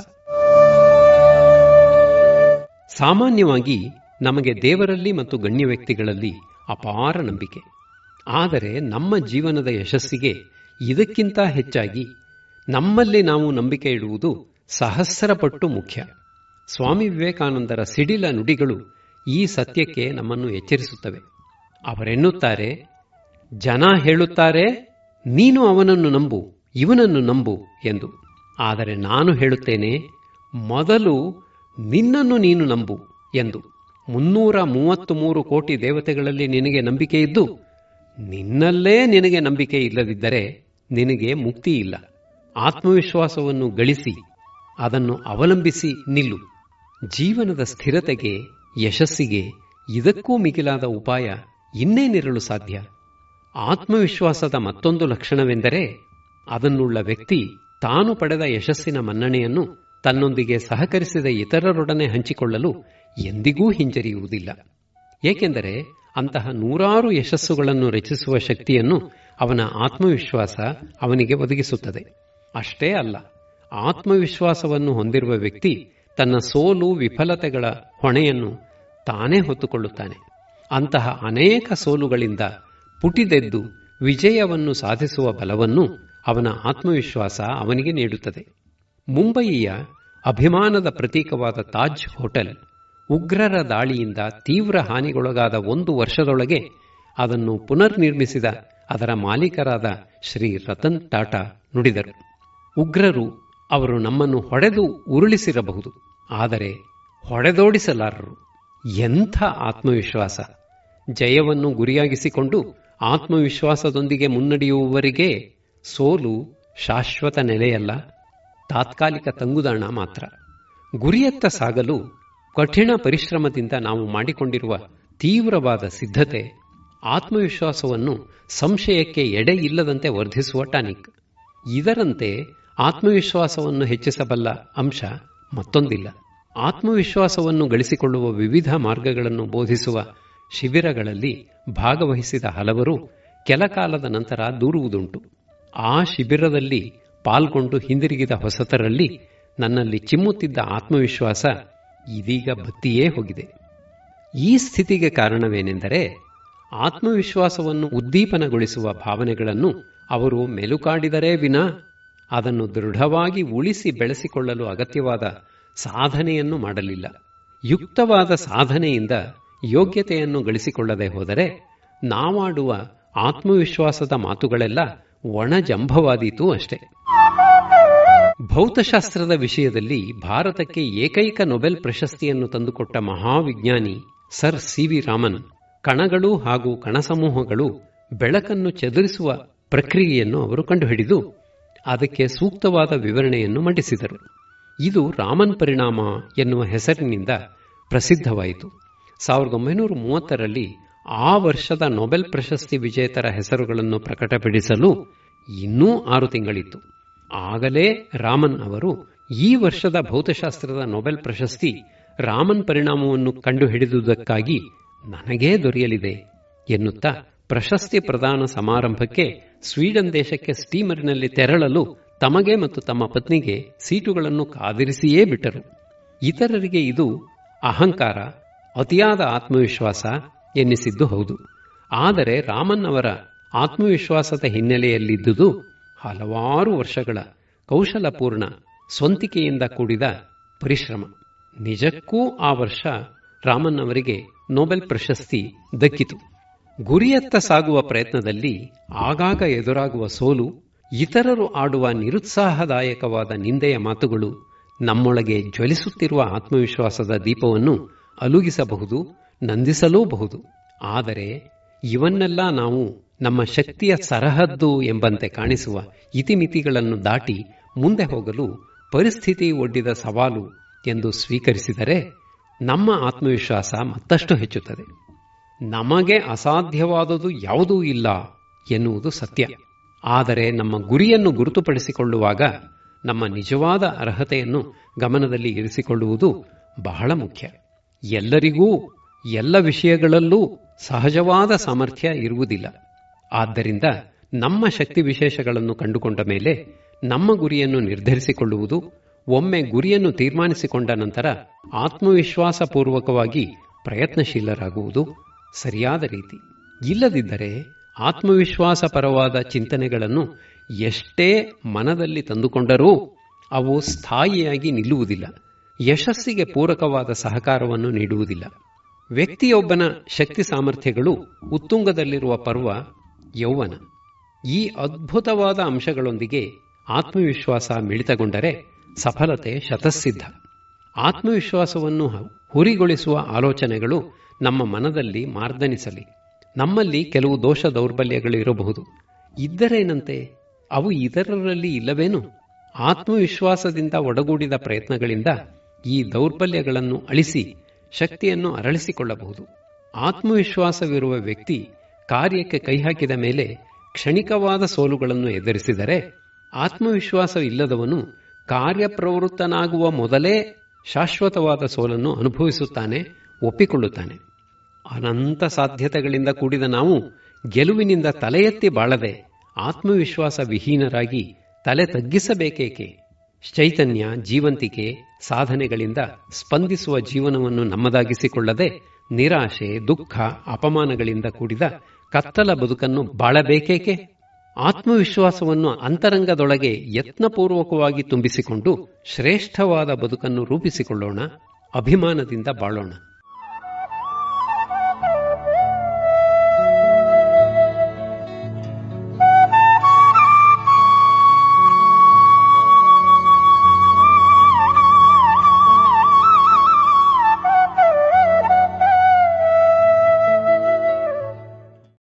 ಸಾಮಾನ್ಯವಾಗಿ ನಮಗೆ ದೇವರಲ್ಲಿ ಮತ್ತು ಗಣ್ಯ ವ್ಯಕ್ತಿಗಳಲ್ಲಿ ಅಪಾರ ನಂಬಿಕೆ. ಆದರೆ ನಮ್ಮ ಜೀವನದ ಯಶಸ್ಸಿಗೆ ಇದಕ್ಕಿಂತ ಹೆಚ್ಚಾಗಿ ನಮ್ಮಲ್ಲಿ ನಾವು ನಂಬಿಕೆ ಇಡುವುದು ಸಹಸ್ರಪಟ್ಟು ಮುಖ್ಯ. ಸ್ವಾಮಿ ವಿವೇಕಾನಂದರ ಸಿಡಿಲ ನುಡಿಗಳು ಈ ಸತ್ಯಕ್ಕೆ ನಮ್ಮನ್ನು ಎಚ್ಚರಿಸುತ್ತವೆ. ಅವರೆನ್ನುತ್ತಾರೆ, ಜನ ಹೇಳುತ್ತಾರೆ ನೀನು ಅವನನ್ನು ನಂಬು, ಇವನನ್ನು ನಂಬು ಎಂದು. ಆದರೆ ನಾನು ಹೇಳುತ್ತೇನೆ, ಮೊದಲು ನಿನ್ನನ್ನು ನೀನು ನಂಬು ಎಂದು. 333 ಕೋಟಿ ದೇವತೆಗಳಲ್ಲಿ ನಿನಗೆ ನಂಬಿಕೆ ಇದ್ದು ನಿನ್ನಲ್ಲೇ ನಿನಗೆ ನಂಬಿಕೆ ಇಲ್ಲದಿದ್ದರೆ ನಿನಗೆ ಮುಕ್ತಿ ಇಲ್ಲ. ಆತ್ಮವಿಶ್ವಾಸವನ್ನು ಗಳಿಸಿ ಅದನ್ನು ಅವಲಂಬಿಸಿ ನಿಲ್ಲು. ಜೀವನದ ಸ್ಥಿರತೆಗೆ, ಯಶಸ್ಸಿಗೆ ಇದಕ್ಕೂ ಮಿಗಿಲಾದ ಉಪಾಯ ಇನ್ನೇನಿರಲು ಸಾಧ್ಯ? ಆತ್ಮವಿಶ್ವಾಸದ ಮತ್ತೊಂದು ಲಕ್ಷಣವೆಂದರೆ ಅದನ್ನುಳ್ಳ ವ್ಯಕ್ತಿ ತಾನು ಪಡೆದ ಯಶಸ್ಸಿನ ಮನ್ನಣೆಯನ್ನು ತನ್ನೊಂದಿಗೆ ಸಹಕರಿಸಿದ ಇತರರೊಡನೆ ಹಂಚಿಕೊಳ್ಳಲು ಎಂದಿಗೂ ಹಿಂಜರಿಯುವುದಿಲ್ಲ. ಏಕೆಂದರೆ ಅಂತಹ ನೂರಾರು ಯಶಸ್ಸುಗಳನ್ನು ರಚಿಸುವ ಶಕ್ತಿಯನ್ನು ಅವನ ಆತ್ಮವಿಶ್ವಾಸ ಅವನಿಗೆ ಒದಗಿಸುತ್ತದೆ. ಅಷ್ಟೇ ಅಲ್ಲ, ಆತ್ಮವಿಶ್ವಾಸವನ್ನು ಹೊಂದಿರುವ ವ್ಯಕ್ತಿ ತನ್ನ ಸೋಲು, ವಿಫಲತೆಗಳ ಹೊಣೆಯನ್ನು ತಾನೇ ಹೊತ್ತುಕೊಳ್ಳುತ್ತಾನೆ. ಅಂತಹ ಅನೇಕ ಸೋಲುಗಳಿಂದ ಪುಟಿದೆದ್ದು ವಿಜಯವನ್ನು ಸಾಧಿಸುವ ಬಲವನ್ನು ಅವನ ಆತ್ಮವಿಶ್ವಾಸ ಅವನಿಗೆ ನೀಡುತ್ತದೆ. ಮುಂಬಯಿಯ ಅಭಿಮಾನದ ಪ್ರತೀಕವಾದ ತಾಜ್ ಹೋಟೆಲ್ ಉಗ್ರರ ದಾಳಿಯಿಂದ ತೀವ್ರ ಹಾನಿಗೊಳಗಾದ 1 ವರ್ಷದೊಳಗೆ ಅದನ್ನು ಪುನರ್ ನಿರ್ಮಿಸಿದ ಅದರ ಮಾಲೀಕರಾದ ಶ್ರೀ ರತನ್ ಟಾಟಾ ನುಡಿದರು, ಉಗ್ರರು ಅವರು ನಮ್ಮನ್ನು ಹೊಡೆದು ಉರುಳಿಸಿರಬಹುದು, ಆದರೆ ಹೊಡೆದೋಡಿಸಲಾರರು. ಎಂಥ ಆತ್ಮವಿಶ್ವಾಸ! ಜಯವನ್ನು ಗುರಿಯಾಗಿಸಿಕೊಂಡು ಆತ್ಮವಿಶ್ವಾಸದೊಂದಿಗೆ ಮುನ್ನಡೆಯುವವರಿಗೆ ಸೋಲು ಶಾಶ್ವತ ನೆಲೆಯಲ್ಲ, ತಾತ್ಕಾಲಿಕ ತಂಗುದಾಣ ಮಾತ್ರ. ಗುರಿಯತ್ತ ಸಾಗಲು ಕಠಿಣ ಪರಿಶ್ರಮದಿಂದ ನಾವು ಮಾಡಿಕೊಂಡಿರುವ ತೀವ್ರವಾದ ಸಿದ್ಧತೆ ಆತ್ಮವಿಶ್ವಾಸವನ್ನು ಸಂಶಯಕ್ಕೆ ಎಡೆ ಇಲ್ಲದಂತೆ ವರ್ಧಿಸುವ ಟಾನಿಕ್. ಇದರಂತೆ ಆತ್ಮವಿಶ್ವಾಸವನ್ನು ಹೆಚ್ಚಿಸಬಲ್ಲ ಅಂಶ ಮತ್ತೊಂದಿಲ್ಲ. ಆತ್ಮವಿಶ್ವಾಸವನ್ನು ಗಳಿಸಿಕೊಳ್ಳುವ ವಿವಿಧ ಮಾರ್ಗಗಳನ್ನು ಬೋಧಿಸುವ ಶಿಬಿರಗಳಲ್ಲಿ ಭಾಗವಹಿಸಿದ ಹಲವರು ಕೆಲಕಾಲದ ನಂತರ ದೂರುವುದುಂಟು. ಆ ಶಿಬಿರದಲ್ಲಿ ಪಾಲ್ಗೊಂಡು ಹಿಂದಿರುಗಿದ ಹೊಸತರಲ್ಲಿ ನನ್ನಲ್ಲಿ ಚಿಮ್ಮುತ್ತಿದ್ದ ಆತ್ಮವಿಶ್ವಾಸ ಇದೀಗ ಬತ್ತಿಯೇ ಹೋಗಿದೆ. ಈ ಸ್ಥಿತಿಗೆ ಕಾರಣವೇನೆಂದರೆ ಆತ್ಮವಿಶ್ವಾಸವನ್ನು ಉದ್ದೀಪನಗೊಳಿಸುವ ಭಾವನೆಗಳನ್ನು ಅವರು ಮೆಲುಕಾಡಿದರೇ ವಿನಾ ಅದನ್ನು ದೃಢವಾಗಿ ಉಳಿಸಿ ಬೆಳೆಸಿಕೊಳ್ಳಲು ಅಗತ್ಯವಾದ ಸಾಧನೆಯನ್ನು ಮಾಡಲಿಲ್ಲ. ಯುಕ್ತವಾದ ಸಾಧನೆಯಿಂದ ಯೋಗ್ಯತೆಯನ್ನು ಗಳಿಸಿಕೊಳ್ಳದೆ ಹೋದರೆ ನಾವಾಡುವ ಆತ್ಮವಿಶ್ವಾಸದ ಮಾತುಗಳೆಲ್ಲ ಒಣಜಂಭವಾದೀತು ಅಷ್ಟೇ. ಭೌತಶಾಸ್ತ್ರದ ವಿಷಯದಲ್ಲಿ ಭಾರತಕ್ಕೆ ಏಕೈಕ ನೊಬೆಲ್ ಪ್ರಶಸ್ತಿಯನ್ನು ತಂದುಕೊಟ್ಟ ಮಹಾವಿಜ್ಞಾನಿ ಸರ್ ಸಿ.ವಿ. ರಾಮನ್ ಕಣಗಳು ಹಾಗೂ ಕಣಸಮೂಹಗಳು ಬೆಳಕನ್ನು ಚದುರಿಸುವ ಪ್ರಕ್ರಿಯೆಯನ್ನು ಅವರು ಕಂಡುಹಿಡಿದು ಅದಕ್ಕೆ ಸೂಕ್ತವಾದ ವಿವರಣೆಯನ್ನು ಮಂಡಿಸಿದರು. ಇದು ರಾಮನ್ ಪರಿಣಾಮ ಎನ್ನುವ ಹೆಸರಿನಿಂದ ಪ್ರಸಿದ್ಧವಾಯಿತು. 1930ರಲ್ಲಿ ಆ ವರ್ಷದ ನೊಬೆಲ್ ಪ್ರಶಸ್ತಿ ವಿಜೇತರ ಹೆಸರುಗಳನ್ನು ಪ್ರಕಟಪಡಿಸಲು ಇನ್ನೂ 6 ತಿಂಗಳಿತ್ತು. ಆಗಲೇ ರಾಮನ್ ಅವರು ಈ ವರ್ಷದ ಭೌತಶಾಸ್ತ್ರದ ನೊಬೆಲ್ ಪ್ರಶಸ್ತಿ ರಾಮನ್ ಪರಿಣಾಮವನ್ನು ಕಂಡುಹಿಡಿದುದಕ್ಕಾಗಿ ನನಗೇ ದೊರೆಯಲಿದೆ ಎನ್ನುತ್ತಾ ಪ್ರಶಸ್ತಿ ಪ್ರದಾನ ಸಮಾರಂಭಕ್ಕೆ ಸ್ವೀಡನ್ ದೇಶಕ್ಕೆ ಸ್ಟೀಮರಿನಲ್ಲಿ ತೆರಳಲು ತಮಗೆ ಮತ್ತು ತಮ್ಮ ಪತ್ನಿಗೆ ಸೀಟುಗಳನ್ನು ಕಾದಿರಿಸಿಯೇ ಬಿಟ್ಟರು. ಇತರರಿಗೆ ಇದು ಅಹಂಕಾರ, ಅತಿಯಾದ ಆತ್ಮವಿಶ್ವಾಸ ಎನ್ನಿಸಿದ್ದು ಹೌದು. ಆದರೆ ರಾಮನ್ ಅವರ ಆತ್ಮವಿಶ್ವಾಸದ ಹಿನ್ನೆಲೆಯಲ್ಲಿದ್ದುದು ಹಲವಾರು ವರ್ಷಗಳ ಕೌಶಲಪೂರ್ಣ ಸ್ವಂತಿಕೆಯಿಂದ ಕೂಡಿದ ಪರಿಶ್ರಮ. ನಿಜಕ್ಕೂ ಆ ವರ್ಷ ರಾಮನ್ ಅವರಿಗೆ ನೊಬೆಲ್ ಪ್ರಶಸ್ತಿ ದಕ್ಕಿತು. ಗುರಿಯತ್ತ ಸಾಗುವ ಪ್ರಯತ್ನದಲ್ಲಿ ಆಗಾಗ ಎದುರಾಗುವ ಸೋಲು, ಇತರರು ಆಡುವ ನಿರುತ್ಸಾಹದಾಯಕವಾದ ನಿಂದೆಯ ಮಾತುಗಳು ನಮ್ಮೊಳಗೆ ಜ್ವಲಿಸುತ್ತಿರುವ ಆತ್ಮವಿಶ್ವಾಸದ ದೀಪವನ್ನು ಅಲುಗಿಸಬಹುದು, ನಂದಿಸಲೂಬಹುದು. ಆದರೆ ಇವನ್ನೆಲ್ಲ ನಾವು ನಮ್ಮ ಶಕ್ತಿಯ ಸರಹದ್ದು ಎಂಬಂತೆ ಕಾಣಿಸುವ ಇತಿಮಿತಿಗಳನ್ನು ದಾಟಿ ಮುಂದೆ ಹೋಗಲು ಪರಿಸ್ಥಿತಿ ಒಡ್ಡಿದ ಸವಾಲು ಎಂದು ಸ್ವೀಕರಿಸಿದರೆ ನಮ್ಮ ಆತ್ಮವಿಶ್ವಾಸ ಮತ್ತಷ್ಟು ಹೆಚ್ಚುತ್ತದೆ. ನಮಗೆ ಅಸಾಧ್ಯವಾದುದು ಯಾವುದೂ ಇಲ್ಲ ಎನ್ನುವುದು ಸತ್ಯ. ಆದರೆ ನಮ್ಮ ಗುರಿಯನ್ನು ಗುರುತುಪಡಿಸಿಕೊಳ್ಳುವಾಗ ನಮ್ಮ ನಿಜವಾದ ಅರ್ಹತೆಯನ್ನು ಗಮನದಲ್ಲಿ ಇರಿಸಿಕೊಳ್ಳುವುದು ಬಹಳ ಮುಖ್ಯ. ಎಲ್ಲರಿಗೂ ಎಲ್ಲ ವಿಷಯಗಳಲ್ಲೂ ಸಹಜವಾದ ಸಾಮರ್ಥ್ಯ ಇರುವುದಿಲ್ಲ. ಆದ್ದರಿಂದ ನಮ್ಮ ಶಕ್ತಿ ವಿಶೇಷಗಳನ್ನು ಕಂಡುಕೊಂಡ ಮೇಲೆ ನಮ್ಮ ಗುರಿಯನ್ನು ನಿರ್ಧರಿಸಿಕೊಳ್ಳುವುದು, ಒಮ್ಮೆ ಗುರಿಯನ್ನು ತೀರ್ಮಾನಿಸಿಕೊಂಡ ನಂತರ ಆತ್ಮವಿಶ್ವಾಸಪೂರ್ವಕವಾಗಿ ಪ್ರಯತ್ನಶೀಲರಾಗುವುದು ಸರಿಯಾದ ರೀತಿ. ಇಲ್ಲದಿದ್ದರೆ ಆತ್ಮವಿಶ್ವಾಸಪರವಾದ ಚಿಂತನೆಗಳನ್ನು ಎಷ್ಟೇ ಮನದಲ್ಲಿ ತಂದುಕೊಂಡರೂ ಅವು ಸ್ಥಾಯಿಯಾಗಿ ನಿಲ್ಲುವುದಿಲ್ಲ, ಯಶಸ್ಸಿಗೆ ಪೂರಕವಾದ ಸಹಕಾರವನ್ನು ನೀಡುವುದಿಲ್ಲ. ವ್ಯಕ್ತಿಯೊಬ್ಬನ ಶಕ್ತಿ ಸಾಮರ್ಥ್ಯಗಳು ಉತ್ತುಂಗದಲ್ಲಿರುವ ಪರ್ವ ಯೌವನ. ಈ ಅದ್ಭುತವಾದ ಅಂಶಗಳೊಂದಿಗೆ ಆತ್ಮವಿಶ್ವಾಸ ಮಿಳಿತಗೊಂಡರೆ ಸಫಲತೆ ಶತಸಿದ್ಧ. ಆತ್ಮವಿಶ್ವಾಸವನ್ನು ಹುರಿಗೊಳಿಸುವ ಆಲೋಚನೆಗಳು ನಮ್ಮ ಮನದಲ್ಲಿ ಮಾರ್ದನಿಸಲಿ. ನಮ್ಮಲ್ಲಿ ಕೆಲವು ದೋಷ ದೌರ್ಬಲ್ಯಗಳು ಇರಬಹುದು. ಇದ್ದರೇನಂತೆ, ಅವು ಇತರರಲ್ಲಿ ಇಲ್ಲವೇನು? ಆತ್ಮವಿಶ್ವಾಸದಿಂದ ಒಡಗೂಡಿದ ಪ್ರಯತ್ನಗಳಿಂದ ಈ ದೌರ್ಬಲ್ಯಗಳನ್ನು ಅಳಿಸಿ ಶಕ್ತಿಯನ್ನು ಅರಳಿಸಿಕೊಳ್ಳಬಹುದು. ಆತ್ಮವಿಶ್ವಾಸವಿರುವ ವ್ಯಕ್ತಿ ಕಾರ್ಯಕ್ಕೆ ಕೈ ಹಾಕಿದ ಮೇಲೆ ಕ್ಷಣಿಕವಾದ ಸೋಲುಗಳನ್ನು ಎದುರಿಸಿದರೆ, ಆತ್ಮವಿಶ್ವಾಸವಿಲ್ಲದವನು ಕಾರ್ಯಪ್ರವೃತ್ತನಾಗುವ ಮೊದಲೇ ಶಾಶ್ವತವಾದ ಸೋಲನ್ನು ಅನುಭವಿಸುತ್ತಾನೆ, ಒಪ್ಪಿಕೊಳ್ಳುತ್ತಾನೆ. ಅನಂತ ಸಾಧ್ಯತೆಗಳಿಂದ ಕೂಡಿದ ನಾವು ಗೆಲುವಿನಿಂದ ತಲೆ ಎತ್ತಿ ಬಾಳದೆ ಆತ್ಮವಿಶ್ವಾಸ ವಿಹೀನರಾಗಿ ತಲೆ ತಗ್ಗಿಸಬೇಕೇಕೆ? ಚೈತನ್ಯ, ಜೀವಂತಿಕೆ, ಸಾಧನೆಗಳಿಂದ ಸ್ಪಂದಿಸುವ ಜೀವನವನ್ನು ನಮ್ಮದಾಗಿಸಿಕೊಳ್ಳದೆ ನಿರಾಶೆ, ದುಃಖ, ಅಪಮಾನಗಳಿಂದ ಕೂಡಿದ ಕತ್ತಲ ಬದುಕನ್ನು ಬಾಳಬೇಕೇಕೆ? ಆತ್ಮವಿಶ್ವಾಸವನ್ನು ಅಂತರಂಗದೊಳಗೆ ಯತ್ನಪೂರ್ವಕವಾಗಿ ತುಂಬಿಸಿಕೊಂಡು ಶ್ರೇಷ್ಠವಾದ ಬದುಕನ್ನು ರೂಪಿಸಿಕೊಳ್ಳೋಣ, ಅಭಿಮಾನದಿಂದ ಬಾಳೋಣ.